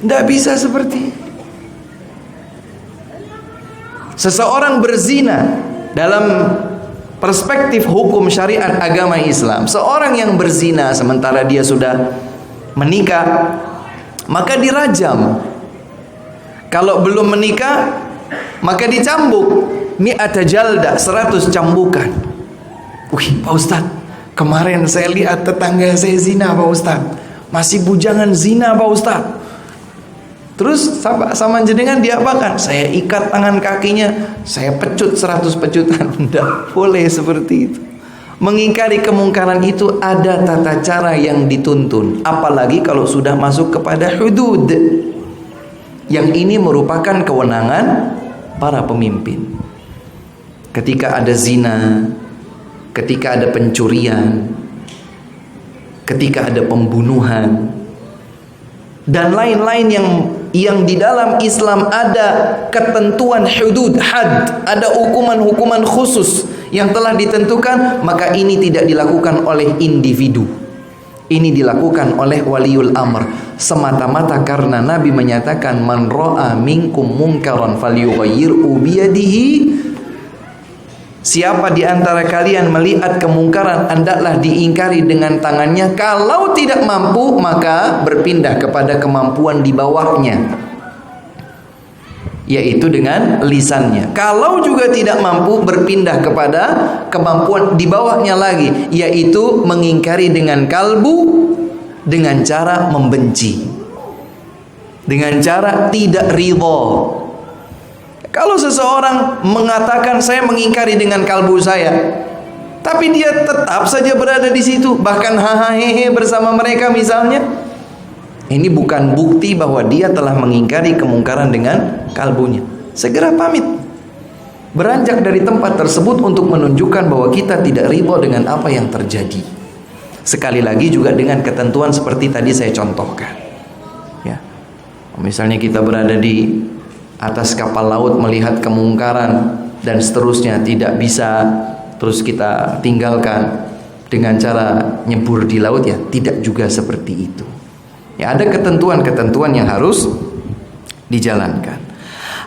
Tidak bisa seperti ini. Seseorang berzina dalam perspektif hukum syariat agama Islam, seorang yang berzina sementara dia sudah menikah, maka dirajam. Kalau belum menikah, maka dicambuk. Mi'ata jalda, 100 cambukan. Pak Ustaz, kemarin saya lihat tetangga saya zina Pak Ustaz. Masih bujangan zina Pak Ustaz. Terus sama jenengan diapakan? Saya ikat tangan kakinya, saya pecut 100 pecutan. Tidak boleh seperti itu. Mengingkari kemungkaran itu ada tata cara yang dituntun, apalagi kalau sudah masuk kepada hudud. Yang ini merupakan kewenangan para pemimpin. Ketika ada zina, ketika ada pencurian, ketika ada pembunuhan, dan lain-lain yang di dalam Islam ada ketentuan hudud, had, ada hukuman-hukuman khusus yang telah ditentukan, maka ini tidak dilakukan oleh individu. Ini dilakukan oleh waliul amr, semata-mata karena Nabi menyatakan man ra'a minkum munkaran falyughayyirhu biyadihi. Siapa di antara kalian melihat kemungkaran, hendaklah diingkari dengan tangannya. Kalau tidak mampu, maka berpindah kepada kemampuan di bawahnya, yaitu dengan lisannya. Kalau juga tidak mampu, berpindah kepada kemampuan di bawahnya lagi, yaitu mengingkari dengan kalbu, dengan cara membenci, dengan cara tidak ridha. Kalau seseorang mengatakan saya mengingkari dengan kalbu saya, tapi dia tetap saja berada di situ, bahkan hahaha bersama mereka misalnya, ini bukan bukti bahwa dia telah mengingkari kemungkaran dengan kalbunya. Segera pamit, beranjak dari tempat tersebut untuk menunjukkan bahwa kita tidak ridha dengan apa yang terjadi. Sekali lagi juga dengan ketentuan seperti tadi saya contohkan. Ya, misalnya kita berada di atas kapal laut melihat kemungkaran dan seterusnya, tidak bisa terus kita tinggalkan dengan cara nyebur di laut, ya tidak juga seperti itu. Ya, ada ketentuan-ketentuan yang harus dijalankan.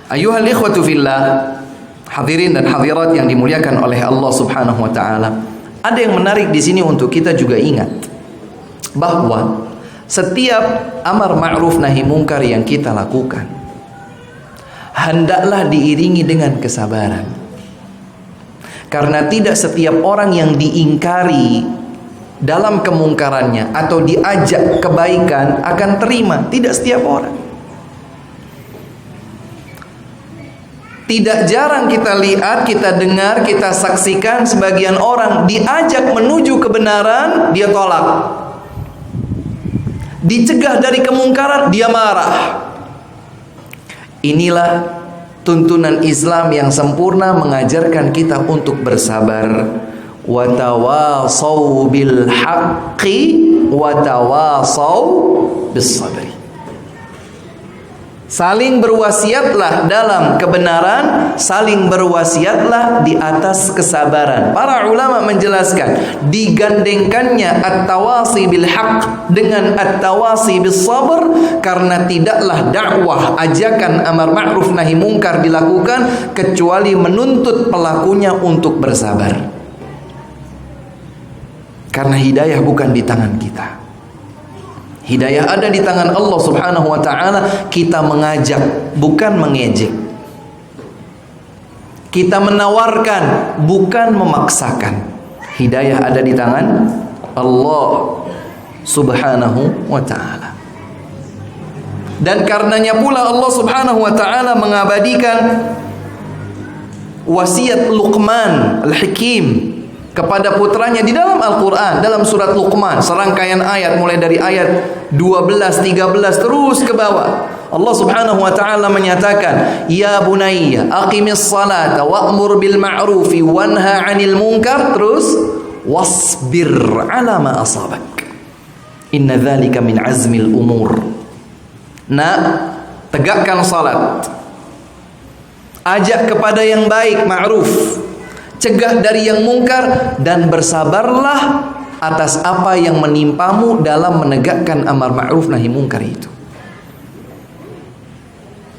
Ayyuhal ikhwatu fillah, hadirin dan hadirat yang dimuliakan oleh Allah Subhanahu wa taala. Ada yang menarik di sini untuk kita juga ingat bahwa setiap amar ma'ruf nahi mungkar yang kita lakukan hendaklah diiringi dengan kesabaran. Karena tidak setiap orang yang diingkari dalam kemungkarannya atau diajak kebaikan akan terima. Tidak setiap orang. Tidak jarang kita lihat, kita dengar, kita saksikan sebagian orang diajak menuju kebenaran, dia tolak. Dicegah dari kemungkaran, dia marah. Inilah tuntunan Islam yang sempurna, mengajarkan kita untuk bersabar. Wa tawasau bil haqqi wa tawasau bis sabri. Saling berwasiatlah dalam kebenaran, saling berwasiatlah di atas kesabaran. Para ulama menjelaskan digandengkannya at-tawasi bil haqq dengan at-tawasi bis sabr, karena tidaklah dakwah ajakan amar ma'ruf nahi mungkar dilakukan kecuali menuntut pelakunya untuk bersabar. Karena hidayah bukan di tangan kita. Hidayah ada di tangan Allah Subhanahu wa ta'ala. Kita mengajak, bukan mengejek. Kita menawarkan, bukan memaksakan. Hidayah ada di tangan Allah Subhanahu wa ta'ala. Dan karenanya pula Allah Subhanahu wa ta'ala mengabadikan wasiat Luqman Al-Hakim kepada putranya di dalam Al-Quran, dalam surat Luqman, serangkaian ayat mulai dari ayat 12, 13 terus ke bawah. Allah Subhanahu wa ta'ala menyatakan, ya bunayya aqimis salata wa'mur bil ma'rufi wanha 'anil munkar, terus wasbir 'ala ma asabak, inna dzalika min azmil umur. Nah, tegakkan salat, ajak kepada yang baik, ma'ruf, cegah dari yang mungkar, dan bersabarlah atas apa yang menimpamu dalam menegakkan amar ma'ruf nahi mungkar itu.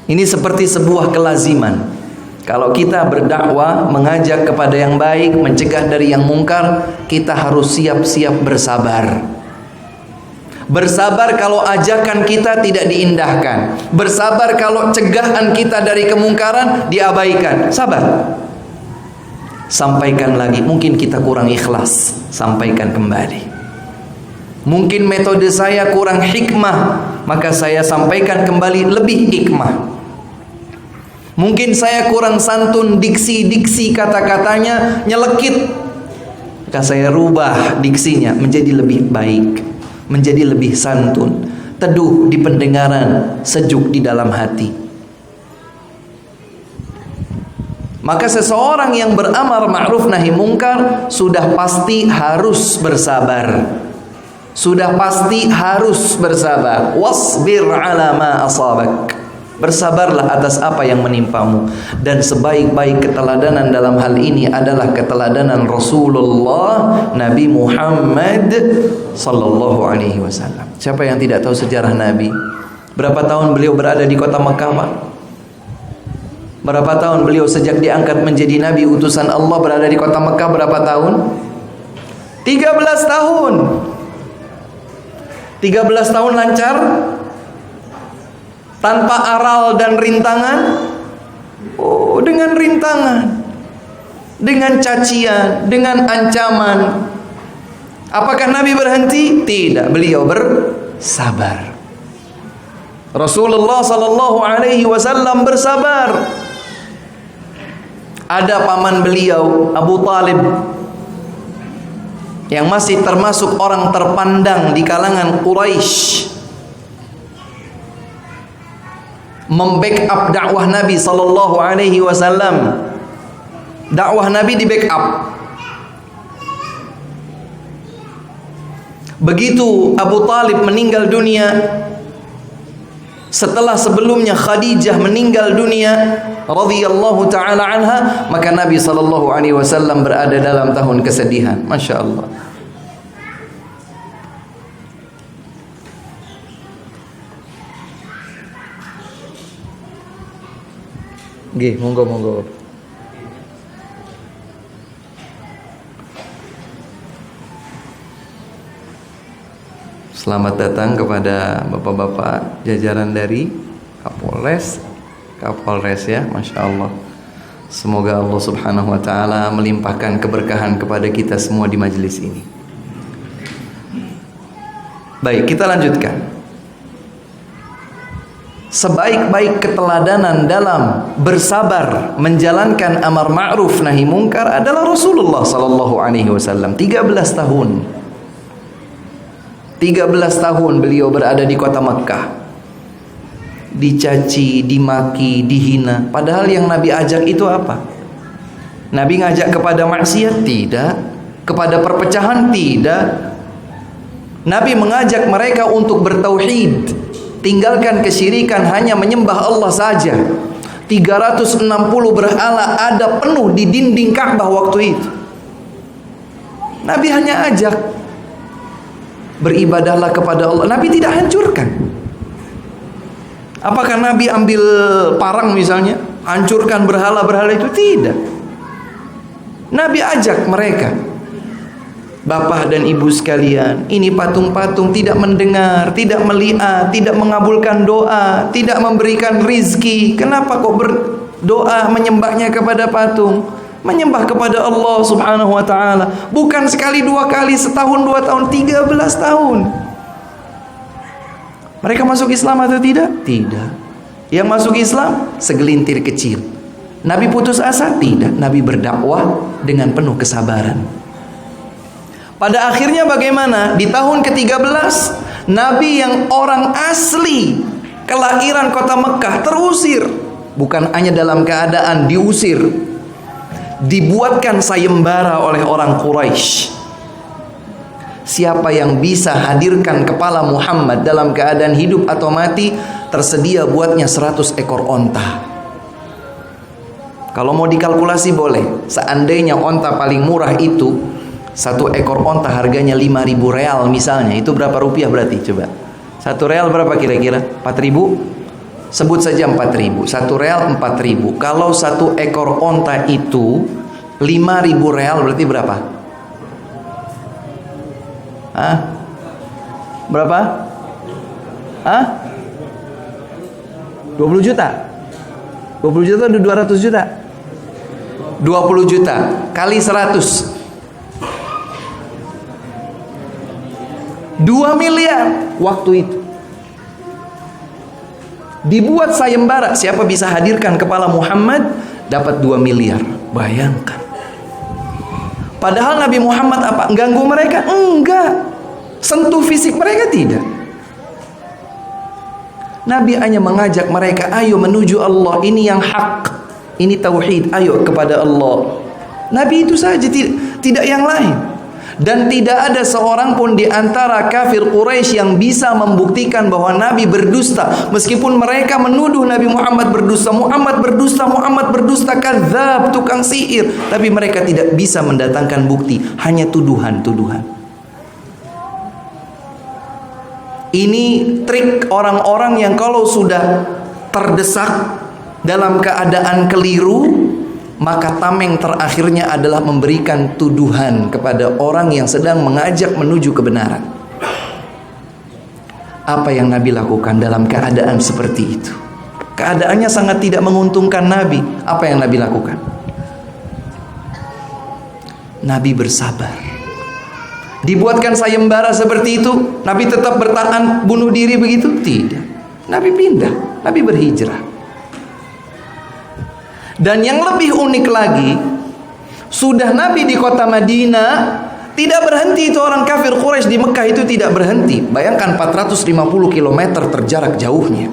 Ini seperti sebuah kelaziman. Kalau kita berdakwah, mengajak kepada yang baik, mencegah dari yang mungkar, kita harus siap-siap bersabar. Bersabar kalau ajakan kita tidak diindahkan. Bersabar kalau cegahan kita dari kemungkaran diabaikan. Sabar. Sampaikan lagi, mungkin kita kurang ikhlas, sampaikan kembali. Mungkin metode saya kurang hikmah, maka saya sampaikan kembali lebih hikmah. Mungkin saya kurang santun, diksi kata-katanya nyelekit, maka saya rubah diksinya menjadi lebih baik, menjadi lebih santun, teduh di pendengaran, sejuk di dalam hati. Maka seseorang yang beramar ma'ruf nahi mungkar sudah pasti harus bersabar. Sudah pasti harus bersabar. Wasbir 'ala ma asabak. Bersabarlah atas apa yang menimpamu. Dan sebaik-baik keteladanan dalam hal ini adalah keteladanan Rasulullah Nabi Muhammad sallallahu alaihi wasallam. Siapa yang tidak tahu sejarah Nabi? Berapa tahun beliau berada di kota Makkah, Pak? Berapa tahun beliau sejak diangkat menjadi Nabi utusan Allah berada di kota Mekah? Berapa tahun? 13 tahun. 13 tahun lancar, tanpa aral dan rintangan. Oh, dengan rintangan, dengan cacian, dengan ancaman. Apakah Nabi berhenti? Tidak, beliau bersabar. Rasulullah sallallahu alaihi wasallam bersabar. Ada paman beliau, Abu Talib, yang masih termasuk orang terpandang di kalangan Quraisy, membackup dakwah Nabi sallallahu alaihi wasallam. Dakwah Nabi di backup. Begitu Abu Talib meninggal dunia, setelah sebelumnya Khadijah meninggal dunia radhiyallahu taala anha, maka Nabi sallallahu alaihi wasallam berada dalam tahun kesedihan. Masya Allah. Nggih, monggo. Selamat datang kepada bapak-bapak jajaran dari Kapolres ya, Masya Allah. Semoga Allah subhanahu wa ta'ala melimpahkan keberkahan kepada kita semua di majelis ini. Baik, kita lanjutkan. Sebaik-baik keteladanan dalam bersabar menjalankan amar ma'ruf nahi mungkar adalah Rasulullah sallallahu alaihi wasallam. 13 tahun. 13 tahun beliau berada di kota Makkah. Dicaci, dimaki, dihina. Padahal yang Nabi ajak itu apa? Nabi ngajak kepada maksiat? Tidak. Kepada perpecahan? Tidak. Nabi mengajak mereka untuk bertauhid, tinggalkan kesyirikan, hanya menyembah Allah saja. 360 berhala ada penuh di dinding Ka'bah waktu itu. Nabi hanya ajak, beribadahlah kepada Allah. Nabi tidak hancurkan. Apakah Nabi ambil parang misalnya, hancurkan berhala-berhala itu? Tidak. Nabi ajak mereka, Bapak dan ibu sekalian, ini patung-patung tidak mendengar, tidak melihat, tidak mengabulkan doa, tidak memberikan rizki. Kenapa kok berdoa menyembahnya kepada patung? Menyembah kepada Allah subhanahu wa ta'ala. Bukan sekali, dua kali, setahun, 2 tahun, 13 tahun. Mereka masuk Islam atau tidak? Tidak. Yang masuk Islam segelintir kecil. Nabi putus asa? Tidak. Nabi berdakwah dengan penuh kesabaran. Pada akhirnya bagaimana? Di tahun ke-13, Nabi yang orang asli kelahiran kota Mekah terusir. Bukan hanya dalam keadaan diusir, dibuatkan sayembara oleh orang Quraisy. Siapa yang bisa hadirkan kepala Muhammad dalam keadaan hidup atau mati, tersedia buatnya 100 ekor onta. Kalau mau dikalkulasi boleh. Seandainya onta paling murah itu, 1 ekor onta harganya 5.000 real misalnya, itu berapa rupiah berarti? Coba 1 real berapa kira-kira? 4.000? Sebut saja 4.000. 1 real 4.000. Kalau 1 ekor onta itu 5.000 real berarti berapa? Hah? Berapa? Hah? 20 juta? 20 juta atau 200 juta? 20 juta kali 100, 2 miliar waktu itu. Dibuat sayembara, siapa bisa hadirkan kepala Muhammad dapat 2 miliar. Bayangkan. Padahal Nabi Muhammad apa? Ganggu mereka? Enggak. Sentuh fisik mereka? Tidak. Nabi hanya mengajak mereka, ayo menuju Allah, ini yang hak, ini tauhid, ayo kepada Allah. Nabi itu saja, tidak yang lain. Dan tidak ada seorang pun di antara kafir Quraisy yang bisa membuktikan bahwa Nabi berdusta. Meskipun mereka menuduh Nabi Muhammad berdusta, Muhammad berdusta, Muhammad berdusta, kadzab, tukang sihir. Tapi mereka tidak bisa mendatangkan bukti, hanya tuduhan-tuduhan. Ini trik orang-orang yang kalau sudah terdesak, dalam keadaan keliru, maka tameng terakhirnya adalah memberikan tuduhan kepada orang yang sedang mengajak menuju kebenaran. Apa yang Nabi lakukan dalam keadaan seperti itu? Keadaannya sangat tidak menguntungkan Nabi. Apa yang Nabi lakukan? Nabi bersabar. Dibuatkan sayembara seperti itu, Nabi tetap bertahan bunuh diri begitu? Tidak. Nabi pindah, Nabi berhijrah. Dan yang lebih unik lagi, sudah Nabi di kota Madinah, tidak berhenti itu orang kafir Quraisy di Mekah itu tidak berhenti. Bayangkan 450 km terjarak jauhnya.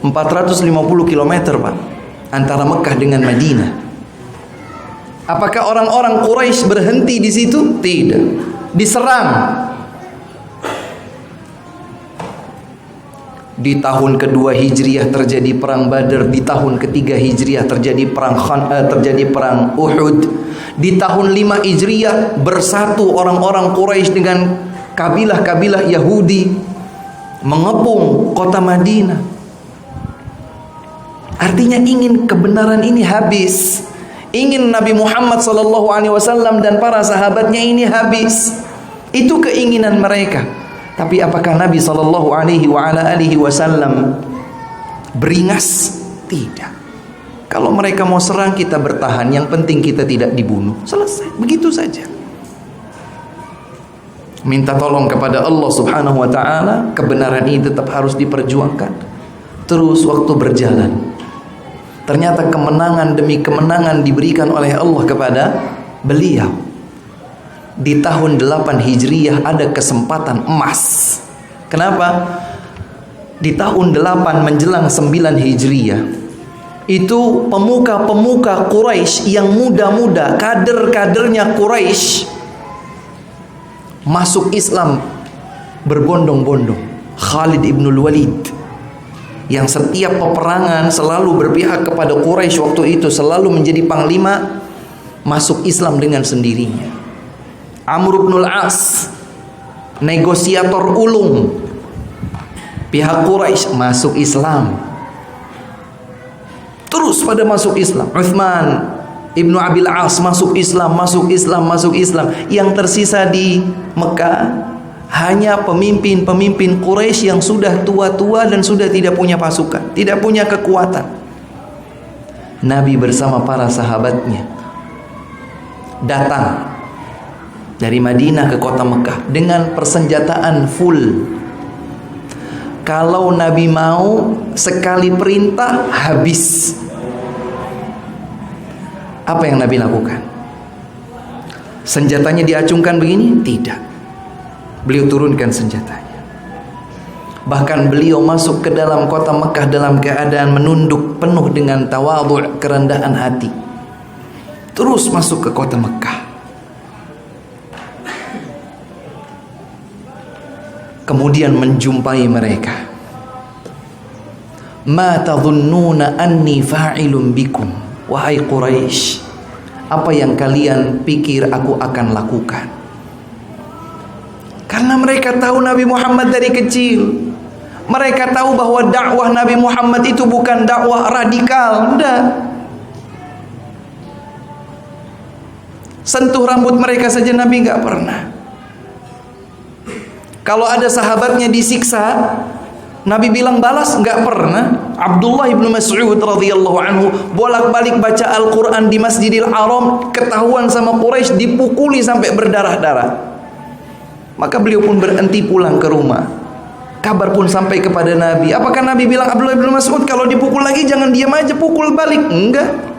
450 km Pak, antara Mekah dengan Madinah. Apakah orang-orang Quraisy berhenti di situ? Tidak. Diserang. Di tahun kedua Hijriah terjadi perang Badar. Di tahun ketiga Hijriah terjadi perang Uhud. Di tahun 5 Hijriah bersatu orang-orang Quraisy dengan kabilah-kabilah Yahudi mengepung kota Madinah. Artinya ingin kebenaran ini habis. Ingin Nabi Muhammad SAW dan para sahabatnya ini habis. Itu keinginan mereka. Tapi apakah Nabi SAW beringas? Tidak. Kalau mereka mau serang, kita bertahan. Yang penting kita tidak dibunuh. Selesai. Begitu saja. Minta tolong kepada Allah Subhanahu wa ta'ala. Kebenaran ini tetap harus diperjuangkan. Terus waktu berjalan, ternyata kemenangan demi kemenangan diberikan oleh Allah kepada beliau. Di tahun 8 Hijriah ada kesempatan emas. Kenapa? Di tahun 8 menjelang 9 Hijriah, itu pemuka-pemuka Quraisy yang muda-muda, kader-kadernya Quraisy masuk Islam berbondong-bondong. Khalid ibn Walid, yang setiap peperangan selalu berpihak kepada Quraisy waktu itu, selalu menjadi panglima, masuk Islam dengan sendirinya. Amr bin al-As, negosiator ulung, pihak Quraisy, masuk Islam. Terus pada masuk Islam. Uthman ibnu Abil As masuk Islam, masuk Islam, masuk Islam. Yang tersisa di Mekah hanya pemimpin-pemimpin Quraisy yang sudah tua-tua dan sudah tidak punya pasukan, tidak punya kekuatan. Nabi bersama para sahabatnya datang dari Madinah ke kota Mekah dengan persenjataan full. Kalau Nabi mau sekali perintah habis. Apa yang Nabi lakukan? Senjatanya diacungkan begini? Tidak. Beliau turunkan senjatanya. Bahkan beliau masuk ke dalam kota Mekah dalam keadaan menunduk penuh dengan tawadhu', kerendahan hati. Terus masuk ke kota Mekah. Kemudian menjumpai mereka. Ma tadhunnuna anni fa'ilun bikum, wahai Quraisy, apa yang kalian pikir aku akan lakukan? Karena mereka tahu Nabi Muhammad dari kecil. Mereka tahu bahwa dakwah Nabi Muhammad itu bukan dakwah radikal. Enggak. Sentuh rambut mereka saja Nabi enggak pernah. Kalau ada sahabatnya disiksa, Nabi bilang balas? Enggak pernah. Abdullah ibnu Mas'ud radhiyallahu anhu bolak-balik baca Al-Quran di Masjidil Haram, ketahuan sama Quraisy, dipukuli sampai berdarah-darah. Maka beliau pun berhenti pulang ke rumah. Kabar pun sampai kepada Nabi. Apakah Nabi bilang Abdullah ibnu Mas'ud kalau dipukul lagi jangan diam aja, pukul balik? Enggak.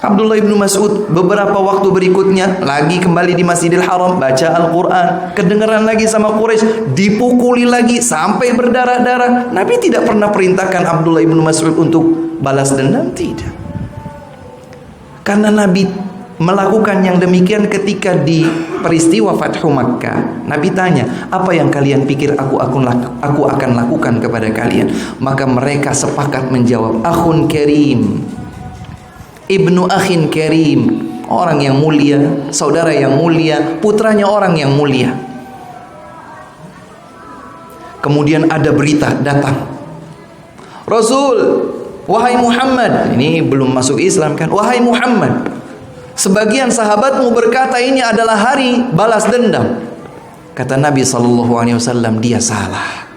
Abdullah ibnu Mas'ud beberapa waktu berikutnya lagi kembali di Masjidil Haram baca Al-Quran, kedengaran lagi sama Quraisy, dipukuli lagi sampai berdarah-darah. Nabi tidak pernah perintahkan Abdullah ibnu Mas'ud untuk balas dendam, tidak. Karena Nabi melakukan yang demikian ketika di peristiwa Fathu Makkah. Nabi tanya, apa yang kalian pikir aku akan lakukan kepada kalian? Maka mereka sepakat menjawab, akhun karim, ibnu akhin karim, orang yang mulia, saudara yang mulia, putranya orang yang mulia. Kemudian ada berita datang, Rasul, wahai Muhammad, ini belum masuk Islam kan? Wahai Muhammad, sebagian sahabatmu berkata ini adalah hari balas dendam. Kata Nabi SAW, dia salah.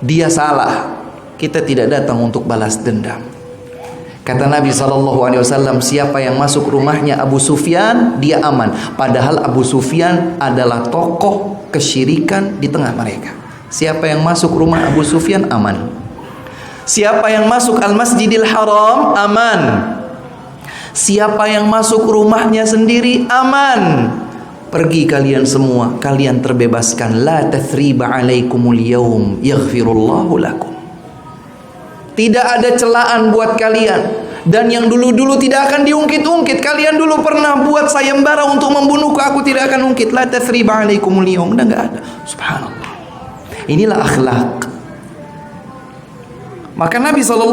Dia salah. Kita tidak datang untuk balas dendam. Kata Nabi SAW, siapa yang masuk rumahnya Abu Sufyan, dia aman. Padahal Abu Sufyan adalah tokoh kesyirikan di tengah mereka. Siapa yang masuk rumah Abu Sufyan, aman. Siapa yang masuk Al-Masjidil Haram, aman. Siapa yang masuk rumahnya sendiri, aman. Pergi kalian semua, kalian terbebaskan. La tathriba alaikumul yaum, yaghfirullahu lakum. Tidak ada celaan buat kalian. Dan yang dulu-dulu tidak akan diungkit-ungkit. Kalian dulu pernah buat sayembara untuk membunuhku, aku tidak akan ungkit. La tathriba alaikumul yaum. Udah gak ada. Subhanallah. Inilah akhlak. Maka Nabi SAW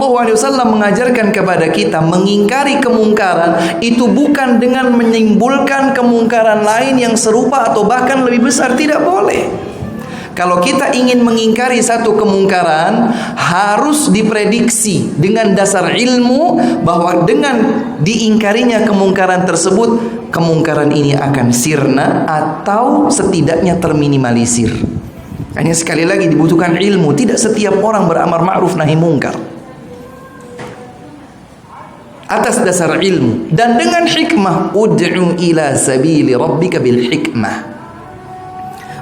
mengajarkan kepada kita, mengingkari kemungkaran itu bukan dengan menimbulkan kemungkaran lain yang serupa atau bahkan lebih besar. Tidak boleh. Kalau kita ingin mengingkari satu kemungkaran, harus diprediksi dengan dasar ilmu bahwa dengan diingkarinya kemungkaran tersebut, kemungkaran ini akan sirna atau setidaknya terminimalisir. Hanya sekali lagi dibutuhkan ilmu. Tidak setiap orang beramar ma'ruf nahi mungkar. Atas dasar ilmu dan dengan hikmah. Ud'u ila sabili rabbika bil hikmah.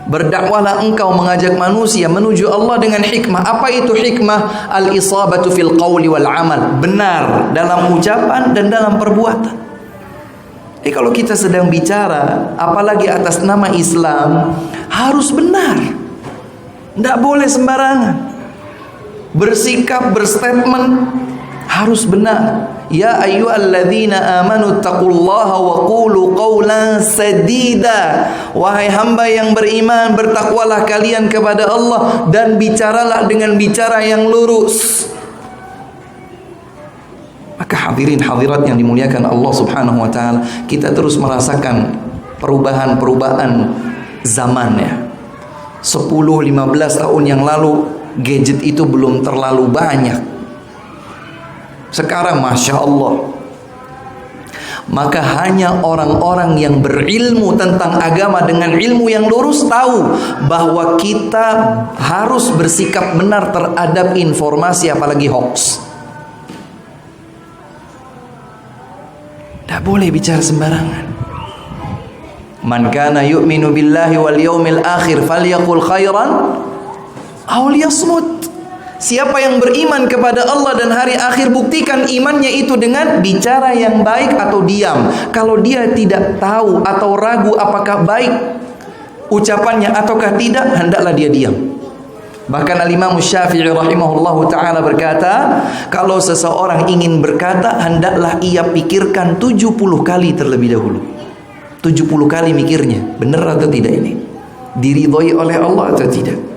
Berdakwahlah engkau mengajak manusia menuju Allah dengan hikmah. Apa itu hikmah? Al-isabatu fil qawli wal amal. Benar dalam ucapan dan dalam perbuatan. Kalau kita sedang bicara, apalagi atas nama Islam, harus benar. Tidak boleh sembarangan. Bersikap, berstatement harus benar. Ya ayyuhalladzina amanu taqullaha wa qulu qawlan sadida. Wahai hamba yang beriman, bertakwalah kalian kepada Allah dan bicaralah dengan bicara yang lurus. Maka hadirin hadirat yang dimuliakan Allah Subhanahu wa taala, kita terus merasakan perubahan-perubahan zaman ya. 10-15 tahun yang lalu gadget itu belum terlalu banyak. Sekarang Masya Allah. Maka hanya orang-orang yang berilmu tentang agama dengan ilmu yang lurus tahu bahwa kita harus bersikap benar terhadap informasi, apalagi hoax. Tidak boleh bicara sembarangan. Man kana yu'minu billahi wal yawmil akhir falyaqul khairan aw liyasmut. Siapa yang beriman kepada Allah dan hari akhir, buktikan imannya itu dengan bicara yang baik atau diam. Kalau dia tidak tahu atau ragu apakah baik ucapannya ataukah tidak, hendaklah dia diam. Bahkan Al-Imam Syafi'i rahimahullahu ta'ala berkata, kalau seseorang ingin berkata, hendaklah ia pikirkan 70 kali terlebih dahulu. 70 kali mikirnya, benar atau tidak ini? Diridhoi oleh Allah atau tidak?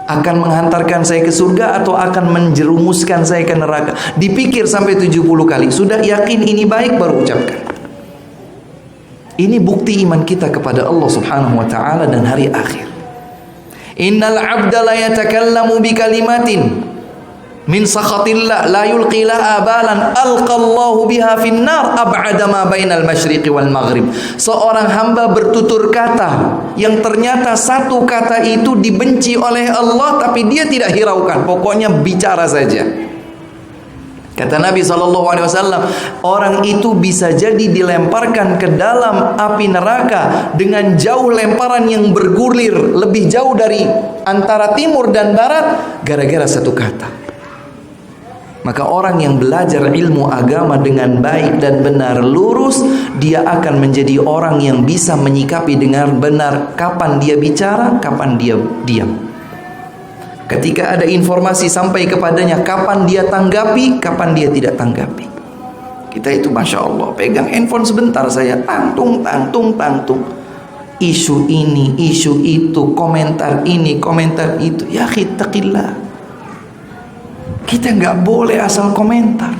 Akan menghantarkan saya ke surga atau akan menjerumuskan saya ke neraka? Dipikir sampai 70 kali. Sudah yakin ini baik, baru ucapkan. Ini bukti iman kita kepada Allah Subhanahu wa ta'ala dan hari akhir. Innal abda la yatakallamu bi kalimatin min sakhatillah la yulqi laha balan alqallahu biha finnar ab'ada ma bainal masyriqi wal maghrib. Seorang hamba bertutur kata yang ternyata satu kata itu dibenci oleh Allah, tapi dia tidak hiraukan, pokoknya bicara saja. Kata Nabi SAW, orang itu bisa jadi dilemparkan ke dalam api neraka dengan jauh lemparan yang bergulir, lebih jauh dari antara timur dan barat, gara-gara satu kata. Maka orang yang belajar ilmu agama dengan baik dan benar lurus, dia akan menjadi orang yang bisa menyikapi dengan benar kapan dia bicara, kapan dia diam. Ketika ada informasi sampai kepadanya, kapan dia tanggapi, kapan dia tidak tanggapi. Kita itu Masya Allah, pegang handphone sebentar saya, tangtung. Isu ini, isu itu, komentar ini, komentar itu. Ya khitaqillah. Kita nggak boleh asal komentar.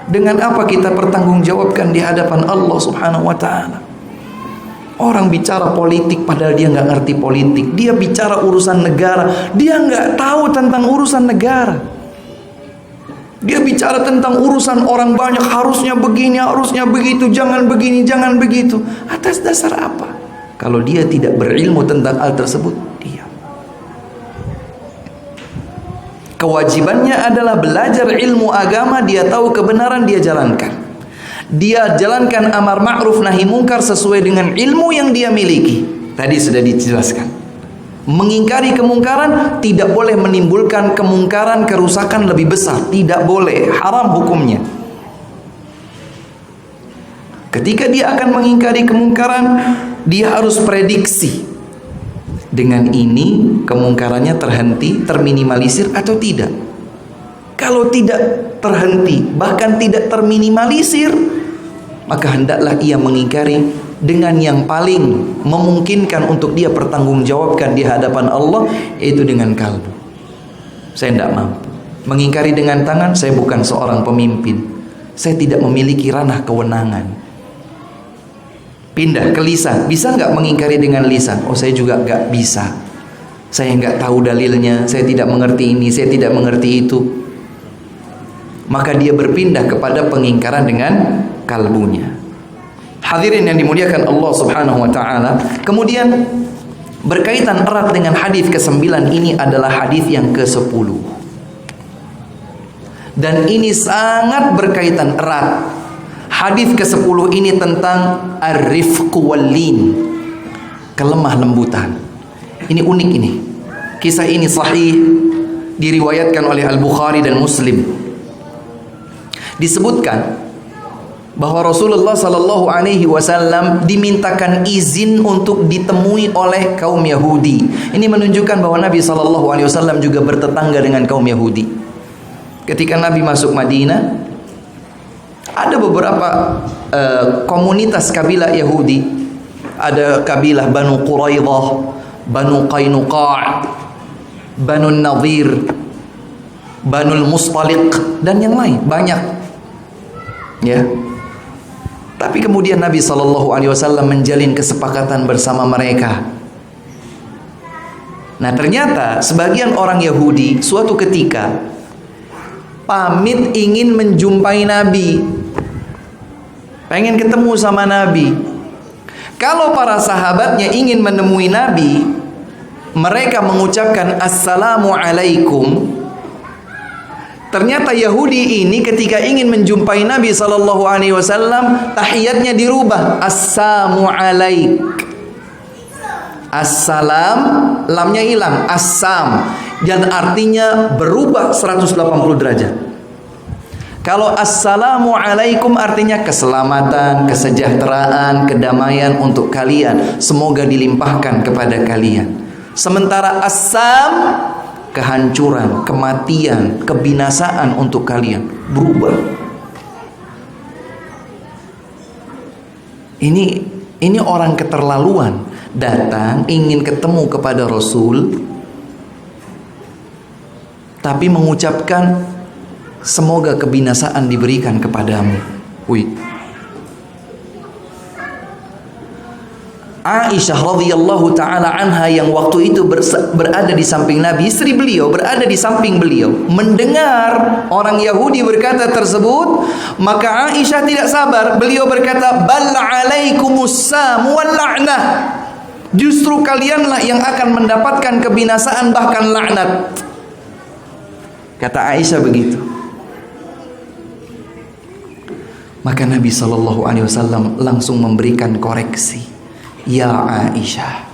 Dengan apa kita pertanggungjawabkan di hadapan Allah Subhanahu wa ta'ala? Orang bicara politik padahal dia nggak ngerti politik. Dia bicara urusan negara, dia nggak tahu tentang urusan negara. Dia bicara tentang urusan orang banyak, harusnya begini, harusnya begitu, jangan begini, jangan begitu. Atas dasar apa? Kalau dia tidak berilmu tentang hal tersebut, dia kewajibannya adalah belajar ilmu agama. Dia tahu kebenaran, dia jalankan. Dia jalankan amar ma'ruf nahi mungkar sesuai dengan ilmu yang dia miliki. Tadi sudah dijelaskan. Mengingkari kemungkaran tidak boleh menimbulkan kemungkaran, kerusakan lebih besar. Tidak boleh, haram hukumnya. Ketika dia akan mengingkari kemungkaran, dia harus prediksi. Dengan ini kemungkarannya terhenti, terminimalisir atau tidak. Kalau tidak terhenti, bahkan tidak terminimalisir, maka hendaklah ia mengingkari dengan yang paling memungkinkan untuk dia pertanggungjawabkan di hadapan Allah, yaitu dengan kalbu. Saya tidak mampu. Mengingkari dengan tangan, saya bukan seorang pemimpin. Saya tidak memiliki ranah kewenangan. Pindah ke lisan. Bisa nggak mengingkari dengan lisan? Oh, saya juga nggak bisa. Saya nggak tahu dalilnya. Saya tidak mengerti ini. Saya tidak mengerti itu. Maka dia berpindah kepada pengingkaran dengan kalbunya. Hadirin yang dimuliakan Allah Subhanahu wa taala. Kemudian berkaitan erat dengan hadis ke-9 ini adalah hadis yang ke-10. Dan ini sangat berkaitan erat. Hadis ke-10 ini tentang ar-rifq wal-lin, kelemah lembutan. Ini unik ini. Kisah ini sahih, diriwayatkan oleh Al-Bukhari dan Muslim. Disebutkan bahwa Rasulullah sallallahu alaihi wasallam dimintakan izin untuk ditemui oleh kaum Yahudi. Ini menunjukkan bahwa Nabi sallallahu alaihi wasallam juga bertetangga dengan kaum Yahudi. Ketika Nabi masuk Madinah, ada beberapa komunitas kabilah Yahudi. Ada kabilah Banu Quraidah, Banu Qainuqa', Banu Nadir, Banu Mustaliq, dan yang lain banyak. Ya. Tapi kemudian Nabi SAW menjalin kesepakatan bersama mereka. Nah, ternyata sebagian orang Yahudi suatu ketika pamit ingin menjumpai Nabi, pengen ketemu sama Nabi. Kalau para sahabatnya ingin menemui Nabi, mereka mengucapkan assalamu alaikum. Ternyata Yahudi ini ketika ingin menjumpai Nabi SAW, tahiyatnya dirubah, assalamu alaik. Assalam, lamnya hilang, assam, dan artinya berubah 180 derajat. Kalau assalamu alaikum artinya keselamatan, kesejahteraan, kedamaian untuk kalian, semoga dilimpahkan kepada kalian. Sementara assam, kehancuran, kematian, kebinasaan untuk kalian, berubah. Ini orang keterlaluan, datang ingin ketemu kepada Rasul, tapi mengucapkan semoga kebinasaan diberikan kepadamu. Aisyah radhiyallahu taala anha yang waktu itu berada di samping Nabi, istri beliau berada di samping beliau, mendengar orang Yahudi berkata tersebut, maka Aisyah tidak sabar. Beliau berkata, bal alaikumus-sam wal la'nah. Justru kalianlah yang akan mendapatkan kebinasaan, bahkan laknat. Kata Aisyah begitu. Maka Nabi SAW langsung memberikan koreksi. Ya Aisyah,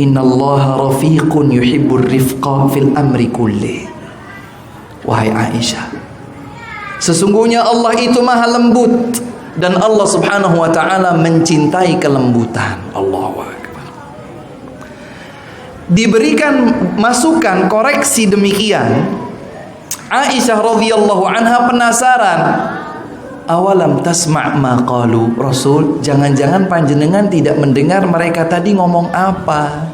innallaha rafiqun yuhibbur rifqa fil amri kulli. Wahai Aisyah, sesungguhnya Allah itu maha lembut, dan Allah Subhanahu wa ta'ala mencintai kelembutan. Allahu Akbar. Diberikan masukan koreksi demikian, Aisyah radhiyallahu anha penasaran. Awalam tasma' ma qalu, Rasul, jangan-jangan panjenengan tidak mendengar mereka tadi ngomong apa?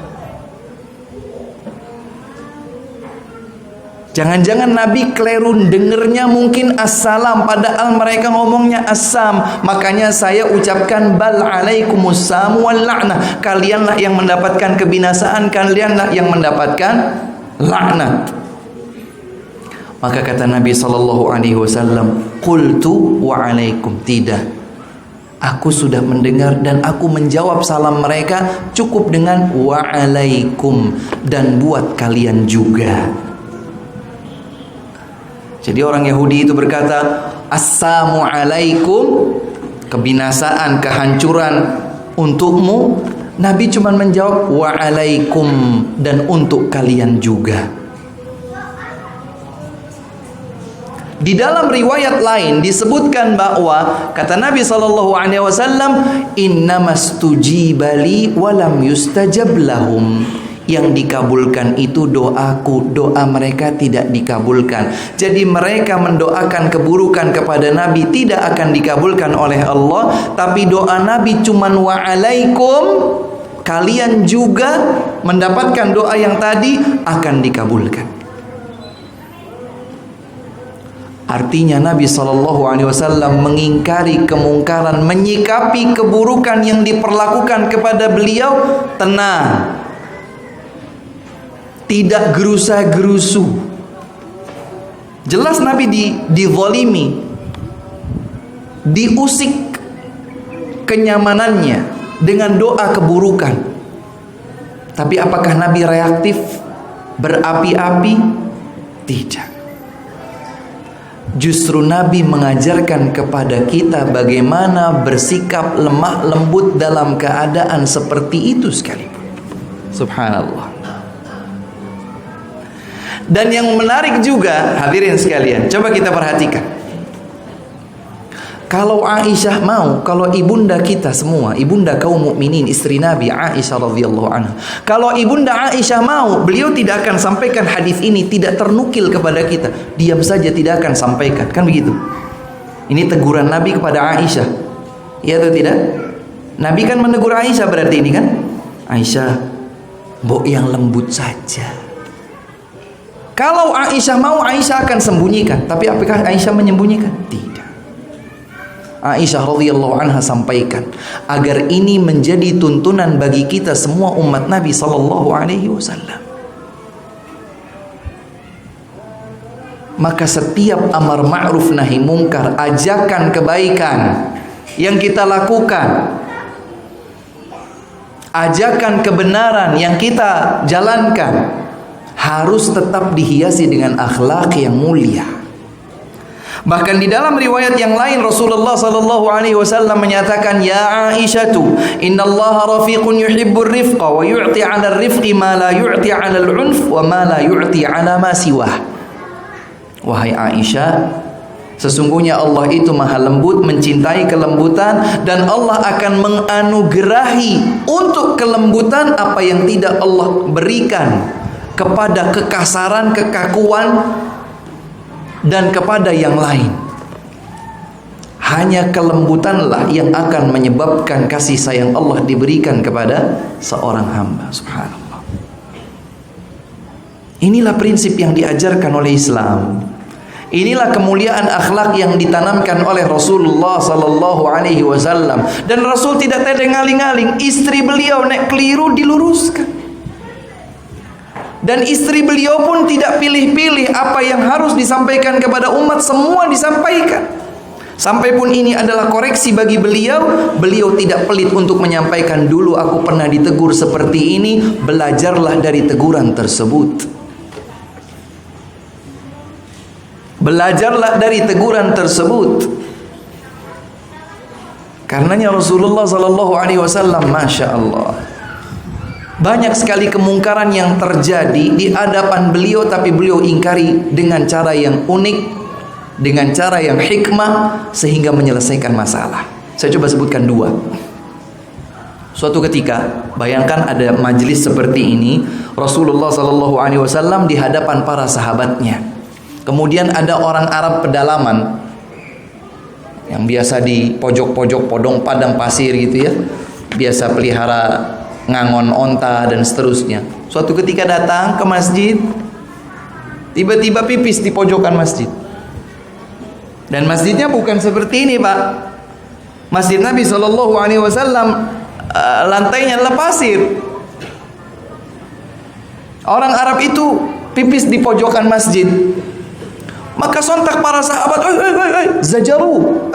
Jangan-jangan Nabi keliru dengernya mungkin assalam, padahal mereka ngomongnya assam. Makanya saya ucapkan bal alaikumussalam wal la'nah. Kalianlah yang mendapatkan kebinasaan, kalianlah yang mendapatkan laknat. Maka kata Nabi SAW, qultu wa alaikum, tidak, aku sudah mendengar dan aku menjawab salam mereka cukup dengan wa alaikum, dan buat kalian juga. Jadi orang Yahudi itu berkata assalamu alaikum, kebinasaan, kehancuran untukmu. Nabi cuma menjawab wa alaikum, dan untuk kalian juga. Di dalam riwayat lain disebutkan bahwa kata Nabi SAW, innamastujiba li walam yustajab lahum. Yang dikabulkan itu doaku, doa mereka tidak dikabulkan. Jadi mereka mendoakan keburukan kepada Nabi tidak akan dikabulkan oleh Allah, tapi doa Nabi cuman wa alaikum, kalian juga mendapatkan doa yang tadi akan dikabulkan. Artinya Nabi SAW mengingkari kemungkaran, menyikapi keburukan yang diperlakukan kepada beliau tenang, tidak gerusa-gerusu. Jelas Nabi dizalimi, diusik kenyamanannya dengan doa keburukan. Tapi apakah Nabi reaktif, berapi-api? Tidak. Justru Nabi mengajarkan kepada kita bagaimana bersikap lemah lembut dalam keadaan seperti itu sekalipun. Subhanallah. Dan yang menarik juga, hadirin sekalian, coba kita perhatikan. Kalau Aisyah mau, kalau ibunda kita semua, ibunda kaum mukminin, istri Nabi Aisyah radhiyallahu anha, kalau ibunda Aisyah mau, beliau tidak akan sampaikan hadis ini, tidak ternukil kepada kita, diam saja tidak akan sampaikan, kan begitu? Ini teguran Nabi kepada Aisyah, iya atau tidak? Nabi kan menegur Aisyah berarti ini kan, Aisyah, mbok yang lembut saja. Kalau Aisyah mau, Aisyah akan sembunyikan. Tapi apakah Aisyah menyembunyikan? Tidak. Aisyah radhiyallahu anha sampaikan agar ini menjadi tuntunan bagi kita semua umat Nabi sallallahu alaihi wasallam. Maka setiap amar ma'ruf nahi mungkar, ajakan kebaikan yang kita lakukan, ajakan kebenaran yang kita jalankan, harus tetap dihiasi dengan akhlak yang mulia. Bahkan di dalam riwayat yang lain Rasulullah sallallahu alaihi wasallam menyatakan, ya Aisyatu, innallaha rafiqun yuhibbur rifqa wa yu'ti 'ala ar-rifqi ma la yu'ti 'ala al-'unf wa ma la yu'ti 'ala ma siwah. Wahai Aisyah, sesungguhnya Allah itu maha lembut, mencintai kelembutan, dan Allah akan menganugerahi untuk kelembutan apa yang tidak Allah berikan kepada kekasaran, kekakuan, dan kepada yang lain. Hanya kelembutanlah yang akan menyebabkan kasih sayang Allah diberikan kepada seorang hamba. Subhanallah. Inilah prinsip yang diajarkan oleh Islam. Inilah kemuliaan akhlak yang ditanamkan oleh Rasulullah sallallahu alaihi wasallam. Dan Rasul tidak tedeng-aling-aling, istri beliau nek keliru diluruskan. Dan istri beliau pun tidak pilih-pilih apa yang harus disampaikan kepada umat, semua disampaikan. Sampai pun ini adalah koreksi bagi beliau, beliau tidak pelit untuk menyampaikan, dulu aku pernah ditegur seperti ini, belajarlah dari teguran tersebut. Belajarlah dari teguran tersebut. Karenanya Rasulullah sallallahu alaihi wasallam, masya Allah, banyak sekali kemungkaran yang terjadi di hadapan beliau, tapi beliau ingkari dengan cara yang unik, dengan cara yang hikmah, sehingga menyelesaikan masalah. Saya coba sebutkan dua. Suatu ketika, bayangkan ada majelis seperti ini, Rasulullah SAW di hadapan para sahabatnya. Kemudian ada orang Arab pedalaman yang biasa di pojok-pojok podong padang pasir gitu ya, biasa pelihara ngangon onta dan seterusnya. Suatu ketika datang ke masjid, Tiba-tiba pipis di pojokan masjid. Dan masjidnya bukan seperti ini, Pak. Masjid Nabi SAW lantainya adalah pasir. Orang Arab itu pipis di pojokan masjid. Maka sontak para sahabat, zajaru,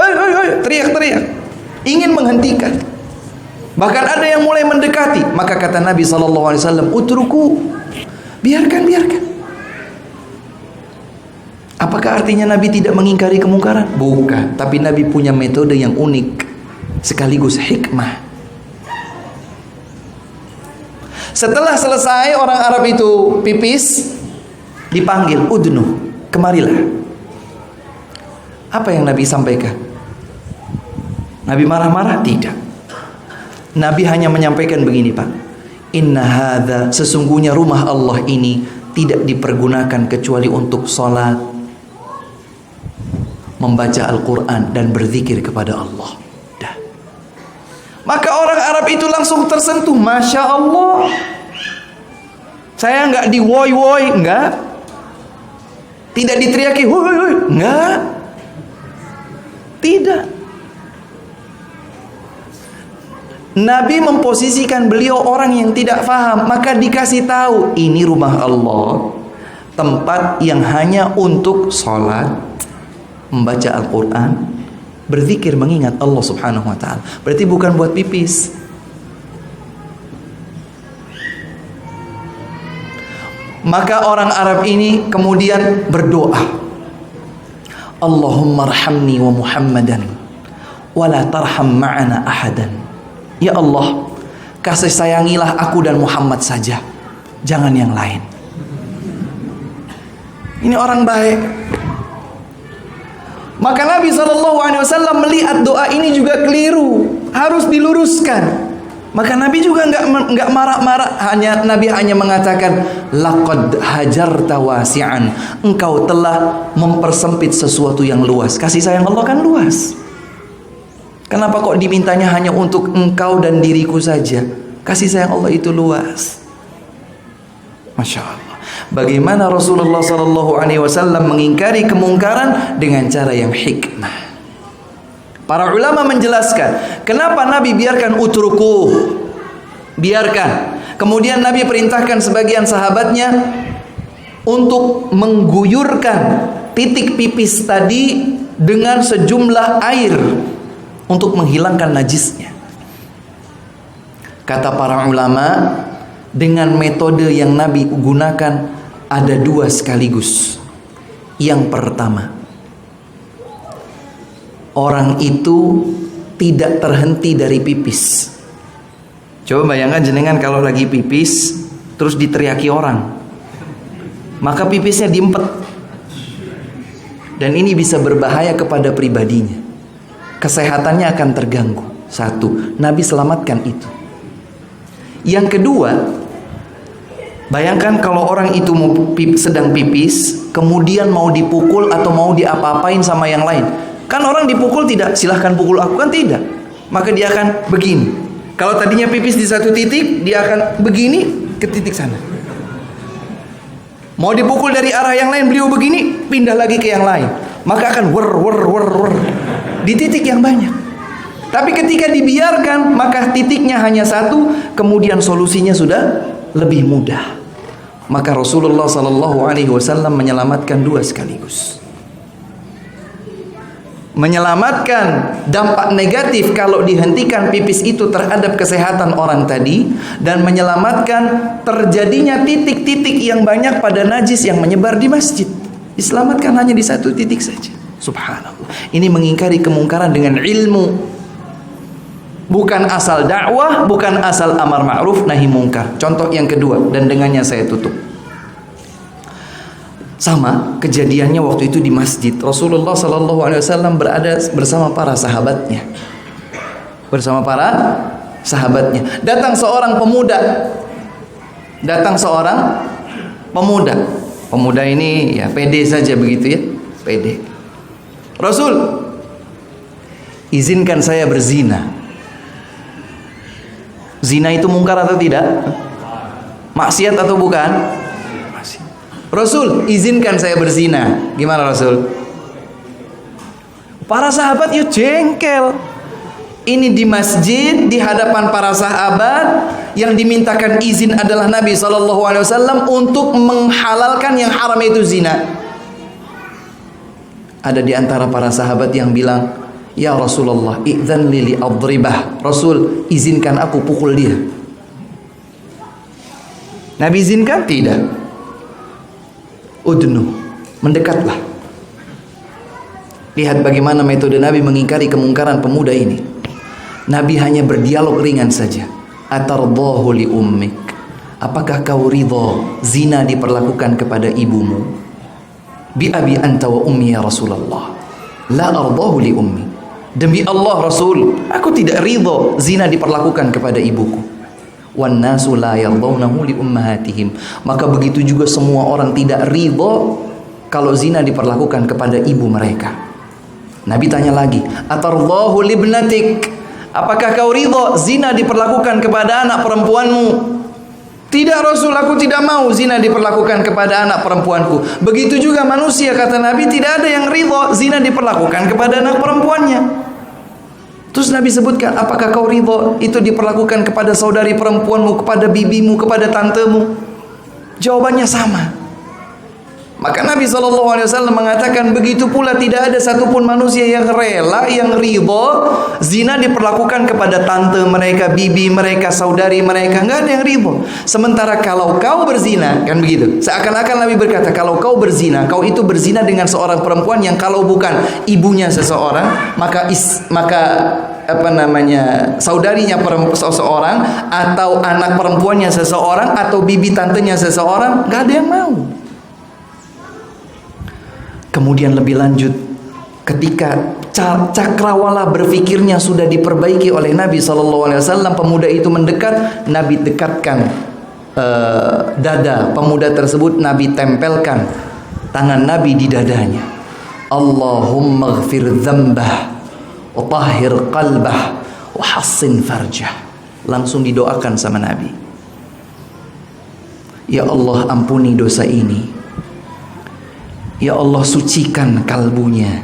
teriak-teriak, ingin menghentikan. Bahkan ada yang mulai mendekati. Maka kata Nabi SAW, utruku, biarkan. Apakah artinya Nabi tidak mengingkari kemungkaran? Bukan. Tapi Nabi punya metode yang unik, sekaligus hikmah. Setelah selesai orang Arab itu pipis, dipanggil, udnu, kemarilah. Apa yang Nabi sampaikan? Nabi marah-marah? Tidak. Nabi hanya menyampaikan begini, Pak. Inna hadza, sesungguhnya rumah Allah ini tidak dipergunakan kecuali untuk salat, membaca Al-Quran, dan berzikir kepada Allah. Dah. Maka orang Arab itu langsung tersentuh. Masya Allah. Saya enggak diwoi-woi, enggak. Tidak diteriaki, woi, enggak. Tidak. Nabi memposisikan beliau orang yang tidak faham, maka dikasih tahu, ini rumah Allah, tempat yang hanya untuk sholat, membaca Al-Quran, berzikir, mengingat Allah Subhanahu wa ta'ala. Berarti bukan buat pipis. Maka orang Arab ini kemudian berdoa, Allahumma arhamni wa Muhammadan wa la tarham ma'ana ahadan. Ya Allah, kasih sayangilah aku dan Muhammad saja, jangan yang lain. Ini orang baik. Maka Nabi SAW melihat doa ini juga keliru, harus diluruskan. Maka Nabi juga enggak marah-marah, Nabi hanya mengatakan, laqad hajarta wasi'an, engkau telah mempersempit sesuatu yang luas. Kasih sayang Allah kan luas. Kenapa kok dimintanya hanya untuk engkau dan diriku saja? Kasih sayang Allah itu luas. Masya Allah. Bagaimana Rasulullah SAW mengingkari kemungkaran dengan cara yang hikmah. Para ulama menjelaskan, kenapa Nabi biarkan utruku, biarkan. Kemudian Nabi perintahkan sebagian sahabatnya untuk mengguyurkan titik pipis tadi dengan sejumlah air untuk menghilangkan najisnya. Kata para ulama, dengan metode yang Nabi gunakan ada dua sekaligus. Yang pertama, orang itu tidak terhenti dari pipis. Coba bayangkan jenengan kalau lagi pipis terus diteriaki orang, maka pipisnya diempet, dan ini bisa berbahaya kepada pribadinya. Kesehatannya akan terganggu. Satu, Nabi selamatkan itu. Yang kedua, bayangkan kalau orang itu sedang pipis, kemudian mau dipukul atau mau diapa-apain sama yang lain. Kan orang dipukul tidak, silahkan pukul aku, kan tidak. Maka dia akan begini. Kalau tadinya pipis di satu titik, dia akan begini ke titik sana. Mau dipukul dari arah yang lain, beliau begini, pindah lagi ke yang lain. Maka akan wer di titik yang banyak. Tapi ketika dibiarkan, maka titiknya hanya satu, kemudian solusinya sudah lebih mudah. Maka Rasulullah SAW menyelamatkan dua sekaligus. Menyelamatkan dampak negatif kalau dihentikan pipis itu terhadap kesehatan orang tadi, dan menyelamatkan terjadinya titik-titik yang banyak pada najis yang menyebar di masjid. Diselamatkan hanya di satu titik saja. Subhanallah. Ini mengingkari kemungkaran dengan ilmu. Bukan asal dakwah, bukan asal amar ma'ruf nahi mungkar. Contoh yang kedua, dan dengannya saya tutup. Sama kejadiannya waktu itu di masjid. Rasulullah SAW berada bersama para sahabatnya. Datang seorang pemuda. Pemuda ini ya pede saja begitu ya, pede. Rasul, izinkan saya berzina. Zina itu mungkar atau tidak? Maksiat atau bukan? Rasul, izinkan saya berzina. Gimana Rasul? Para sahabat ya jengkel. Ini di masjid, di hadapan para sahabat, yang dimintakan izin adalah Nabi SAW untuk menghalalkan yang haram, itu zina. Ada di antara para sahabat yang bilang, ya Rasulullah, idzan li adribah. Rasul, izinkan aku pukul dia. Nabi izinkan? Tidak. Udnu, mendekatlah. Lihat bagaimana metode Nabi mengingkari kemungkaran pemuda ini. Nabi hanya berdialog ringan saja. Atardahu li ummik. Apakah kau ridha zina diperlakukan kepada ibumu? Bi abi anta wa ummi ya Rasulullah. La ardahu li ummi. Demi Allah Rasul, aku tidak ridha zina diperlakukan kepada ibuku. Wan nasu la yardawnahu li ummahatihim. Maka begitu juga semua orang tidak ridha kalau zina diperlakukan kepada ibu mereka. Nabi tanya lagi, atardahu li ibnatik. Apakah kau ridha zina diperlakukan kepada anak perempuanmu? Tidak Rasul, aku tidak mau zina diperlakukan kepada anak perempuanku. Begitu juga manusia, kata Nabi, tidak ada yang ridha zina diperlakukan kepada anak perempuannya. Terus Nabi sebutkan, apakah kau ridha itu diperlakukan kepada saudari perempuanmu, kepada bibimu, kepada tantemu? Jawabannya sama. Maka Nabi SAW mengatakan, begitu pula tidak ada satupun manusia yang rela, yang ridha zina diperlakukan kepada tante mereka, bibi mereka, saudari mereka. Nggak ada yang ridha. Sementara kalau kau berzina, kan begitu. Seakan-akan Nabi berkata, kalau kau berzina, kau itu berzina dengan seorang perempuan yang kalau bukan ibunya seseorang, maka saudarinya seseorang, atau anak perempuannya seseorang, atau bibi tantenya seseorang. Nggak ada yang mau. Kemudian lebih lanjut, ketika cakrawala berfikirnya sudah diperbaiki oleh Nabi SAW, pemuda itu mendekat, Nabi dekatkan dada pemuda tersebut, Nabi tempelkan tangan Nabi di dadanya. Allahumma ghfir dzambah wa tahhir qalbah wa hassin farjah. Langsung didoakan sama Nabi. Ya Allah, ampuni dosa ini. Ya Allah, sucikan kalbunya.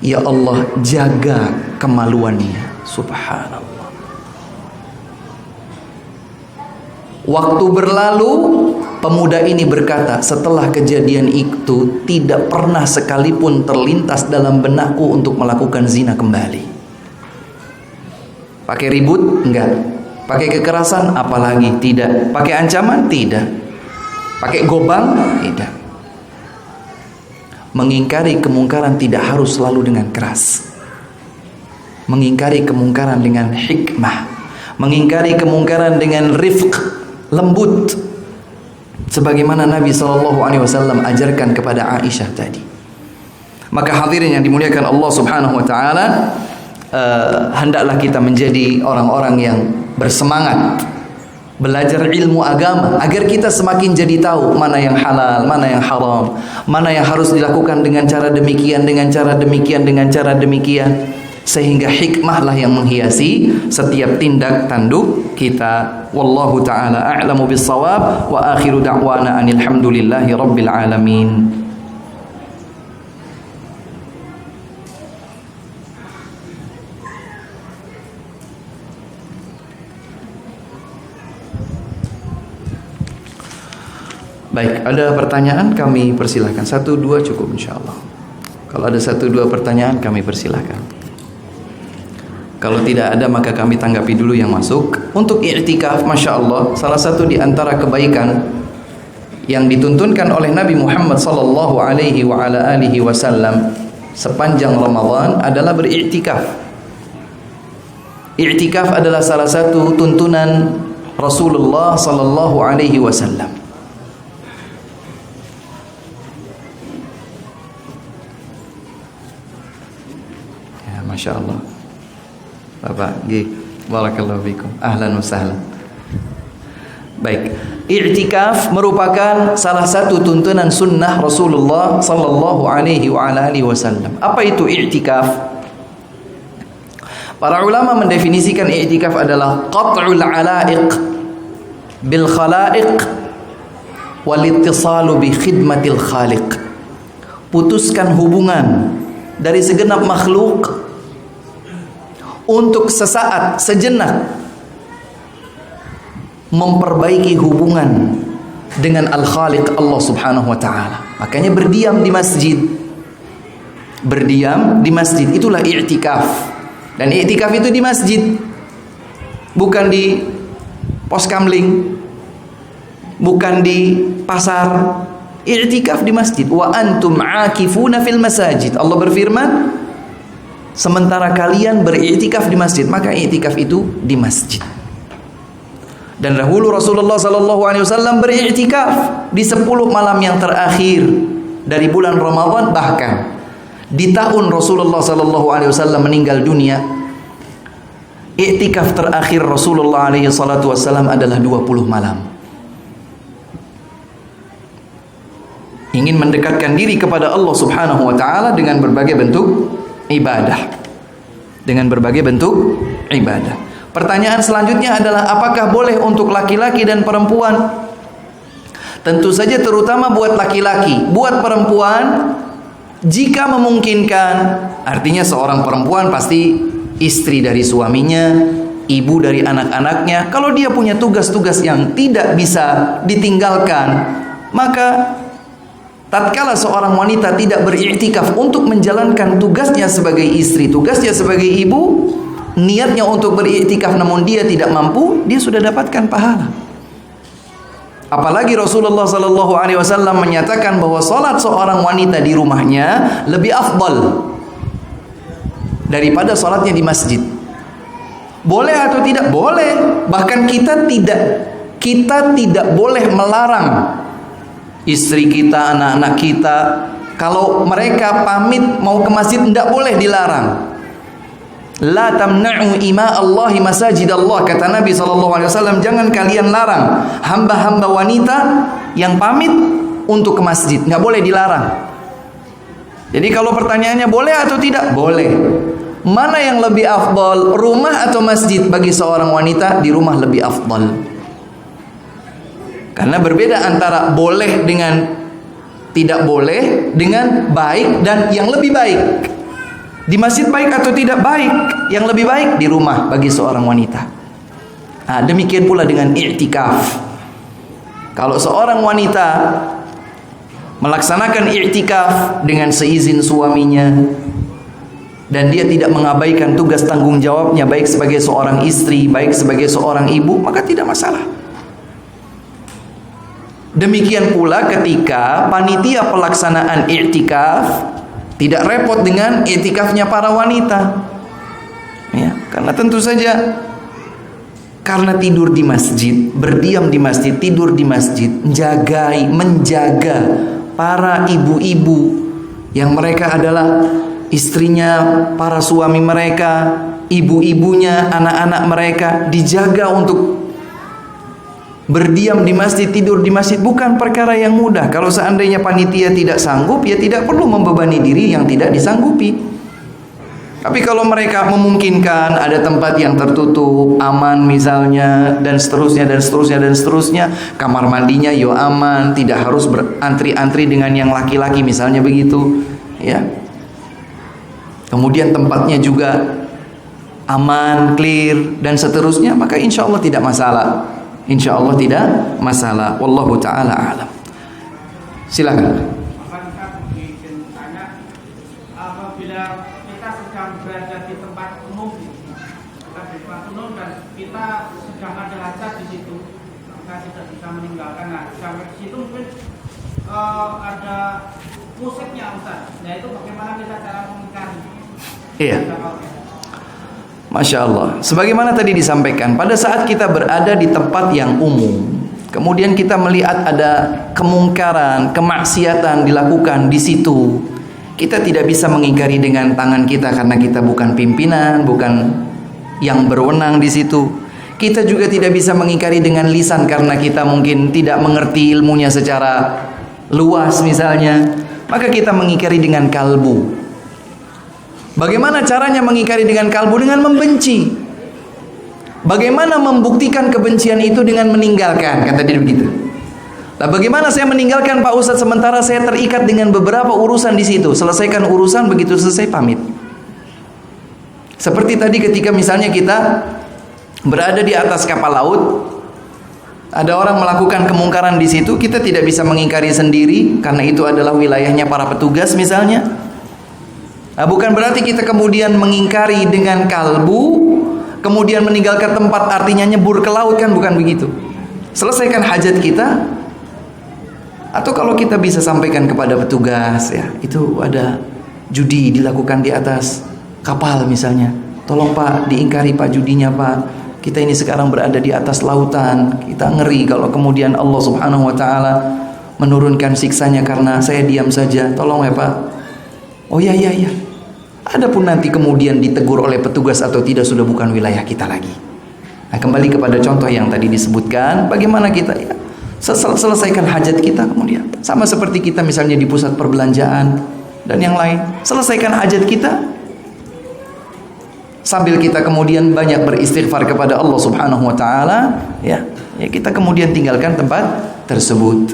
Ya Allah, jaga kemaluannya. Subhanallah. Waktu berlalu, pemuda ini berkata, setelah kejadian itu tidak pernah sekalipun terlintas dalam benakku untuk melakukan zina kembali. Pakai ribut? Enggak. Pakai kekerasan? Apalagi tidak. Pakai ancaman? Tidak. Pakai gobang? Tidak. Mengingkari kemungkaran tidak harus selalu dengan keras. Mengingkari kemungkaran dengan hikmah. Mengingkari kemungkaran dengan rifq, lembut. Sebagaimana Nabi SAW ajarkan kepada Aisyah tadi. Maka hadirin yang dimuliakan Allah Subhanahu wa taala, hendaklah kita menjadi orang-orang yang bersemangat belajar ilmu agama agar kita semakin jadi tahu mana yang halal, mana yang haram, mana yang harus dilakukan dengan cara demikian, dengan cara demikian, dengan cara demikian, sehingga hikmahlah yang menghiasi setiap tindak tanduk kita. Wallahu taala a'lamu bis-shawab wa akhiru da'wana anil hamdulillahi rabbil alamin. Baik, ada pertanyaan kami persilahkan. 1-2 cukup insyaAllah. Kalau ada 1-2 pertanyaan kami persilahkan. Kalau tidak ada maka kami tanggapi dulu yang masuk. Untuk i'tikaf, Masya Allah, salah satu di antara kebaikan yang dituntunkan oleh Nabi Muhammad sallallahu alaihi wa ala alihi wasallam sepanjang Ramadan adalah beriktikaf. I'tikaf adalah salah satu tuntunan Rasulullah sallallahu alaihi wasallam. Masya Allah, Bapak, barakallahu fikum, ahlan wa sahlan. Baik, i'tikaf merupakan salah satu tuntunan sunnah Rasulullah sallallahu alaihi wa alihi wasallam. Apa itu i'tikaf? Para ulama mendefinisikan i'tikaf adalah qat'ul alaiq bil khalaiq Walittisalu bi khidmatil khaliq. Putuskan hubungan dari segenap makhluk untuk sesaat, sejenak memperbaiki hubungan dengan Al-Khaliq Allah Subhanahu wa taala. Makanya berdiam di masjid. Berdiam di masjid itulah i'tikaf. Dan i'tikaf itu di masjid. Bukan di pos kamling. Bukan di pasar. I'tikaf di masjid. Wa antum 'akifuna fil masajid. Allah berfirman, sementara kalian beriktikaf di masjid, maka iktikaf itu di masjid. Dan dahulu Rasulullah sallallahu alaihi wasallam beriktikaf di 10 malam yang terakhir dari bulan Ramadan, bahkan di tahun Rasulullah sallallahu alaihi wasallam meninggal dunia, iktikaf terakhir Rasulullah alaihi salatu wasallam adalah 20 malam. Ingin mendekatkan diri kepada Allah Subhanahu wa taala dengan berbagai bentuk ibadah. Dengan berbagai bentuk ibadah. Pertanyaan selanjutnya adalah apakah boleh untuk laki-laki dan perempuan? Tentu saja terutama buat laki-laki. Buat perempuan, jika memungkinkan, artinya seorang perempuan pasti istri dari suaminya, ibu dari anak-anaknya. Kalau dia punya tugas-tugas yang tidak bisa ditinggalkan, maka tatkala seorang wanita tidak beriktikaf untuk menjalankan tugasnya sebagai istri, tugasnya sebagai ibu, niatnya untuk beriktikaf namun dia tidak mampu, dia sudah dapatkan pahala. Apalagi Rasulullah sallallahu alaihi wasallam menyatakan bahwa salat seorang wanita di rumahnya lebih afdal daripada salatnya di masjid. Boleh atau tidak? Boleh. Bahkan kita tidak boleh melarang istri kita, anak-anak kita, kalau mereka pamit mau ke masjid, tidak boleh dilarang. La tamna'u ima Allahi masajid Allah, kata Nabi SAW, jangan kalian larang hamba-hamba wanita yang pamit untuk ke masjid, nggak boleh dilarang. Jadi kalau pertanyaannya boleh atau tidak? Boleh. Mana yang lebih afdal, rumah atau masjid? Bagi seorang wanita, di rumah lebih afdal. Karena berbeda antara boleh dengan tidak boleh, dengan baik dan yang lebih baik. Di masjid baik atau tidak baik? Yang lebih baik di rumah bagi seorang wanita. Nah, demikian pula dengan i'tikaf. Kalau seorang wanita melaksanakan i'tikaf dengan seizin suaminya dan dia tidak mengabaikan tugas tanggung jawabnya baik sebagai seorang istri, baik sebagai seorang ibu, maka tidak masalah. Demikian pula ketika panitia pelaksanaan i'tikaf tidak repot dengan i'tikafnya para wanita, ya, karena tentu saja karena tidur di masjid, berdiam di masjid, tidur di masjid, menjaga para ibu-ibu yang mereka adalah istrinya para suami mereka, ibu-ibunya anak-anak mereka, dijaga untuk berdiam di masjid, tidur di masjid bukan perkara yang mudah. Kalau seandainya panitia tidak sanggup, ya tidak perlu membebani diri yang tidak disanggupi. Tapi kalau mereka memungkinkan, ada tempat yang tertutup, aman misalnya, dan seterusnya, kamar mandinya yo aman, tidak harus berantri-antri dengan yang laki-laki misalnya begitu, ya. Kemudian tempatnya juga aman, clear, dan seterusnya, maka insya Allah tidak masalah. Insya Allah tidak masalah. Wallahu ta'ala a'lam. Silakan. Apabila kita sedang berada di tempat umum, dan kita sedang ada hajat di situ, kita tidak bisa meninggalkan. Nah, sampai di situ mungkin ada musiknya, Ustaz. Nah, itu bagaimana kita cara mengingkari? Iya. Masya Allah. Sebagaimana tadi disampaikan, pada saat kita berada di tempat yang umum, kemudian kita melihat ada kemungkaran, kemaksiatan dilakukan di situ, kita tidak bisa mengingkari dengan tangan kita karena kita bukan pimpinan, bukan yang berwenang di situ. Kita juga tidak bisa mengingkari dengan lisan karena kita mungkin tidak mengerti ilmunya secara luas misalnya. Maka kita mengingkari dengan kalbu. Bagaimana caranya mengingkari dengan kalbu? Dengan membenci. Bagaimana membuktikan kebencian itu? Dengan meninggalkan, kata dia begitu. Nah, bagaimana saya meninggalkan Pak Ustadz sementara saya terikat dengan beberapa urusan di situ? Selesaikan urusan, begitu selesai pamit. Seperti tadi ketika misalnya kita berada di atas kapal laut, ada orang melakukan kemungkaran di situ, kita tidak bisa mengingkari sendiri karena itu adalah wilayahnya para petugas misalnya. Nah, bukan berarti kita kemudian mengingkari dengan kalbu, kemudian meninggalkan tempat artinya nyebur ke laut, kan bukan begitu. Selesaikan hajat kita. Atau kalau kita bisa sampaikan kepada petugas, ya, itu ada judi dilakukan di atas kapal misalnya. Tolong Pak, diingkari Pak judinya Pak. Kita ini sekarang berada di atas lautan. Kita ngeri kalau kemudian Allah Subhanahu wa taala menurunkan siksanya karena saya diam saja. Tolong ya Pak. Oh iya. Adapun nanti kemudian ditegur oleh petugas atau tidak sudah bukan wilayah kita lagi. Nah, kembali kepada contoh yang tadi disebutkan, bagaimana kita ya selesaikan hajat kita kemudian. Sama seperti kita misalnya di pusat perbelanjaan dan yang lain. Selesaikan hajat kita sambil kita kemudian banyak beristighfar kepada Allah Subhanahu wa taala, ya kita kemudian tinggalkan tempat tersebut.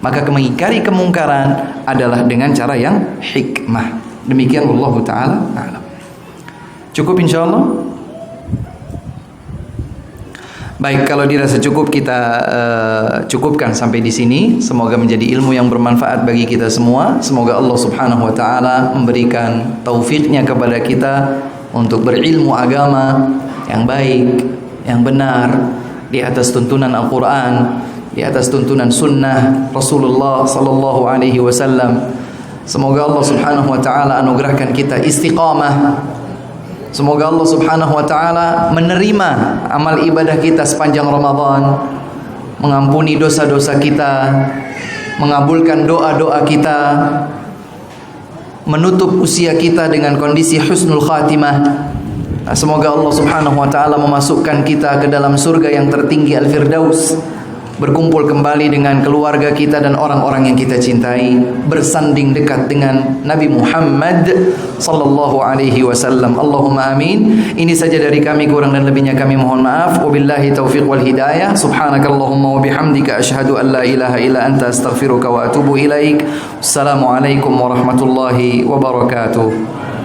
Maka mengingkari kemungkaran adalah dengan cara yang hikmah. Demikian Allah taala a'lam. Cukup insyaallah. Baik, kalau dirasa cukup kita cukupkan sampai di sini. Semoga menjadi ilmu yang bermanfaat bagi kita semua. Semoga Allah Subhanahu wa taala memberikan taufiknya kepada kita untuk berilmu agama yang baik, yang benar di atas tuntunan Al-Qur'an, di atas tuntunan sunnah Rasulullah sallallahu alaihi wasallam. Semoga Allah Subhanahu wa taala anugerahkan kita istiqamah. Semoga Allah Subhanahu wa taala menerima amal ibadah kita sepanjang Ramadan, mengampuni dosa-dosa kita, mengabulkan doa-doa kita, menutup usia kita dengan kondisi husnul khatimah. Semoga Allah Subhanahu wa taala memasukkan kita ke dalam surga yang tertinggi Al-Firdaus, berkumpul kembali dengan keluarga kita dan orang-orang yang kita cintai, bersanding dekat dengan Nabi Muhammad sallallahu alaihi wasallam. Allahumma amin. Ini saja dari kami, kurang dan lebihnya kami mohon maaf. Wabillahi taufiq wal hidayah. Subhanakallahumma wa bihamdika asyhadu an la ilaha illa anta astaghfiruka wa atubu ilaik. Assalamualaikum warahmatullahi wabarakatuh.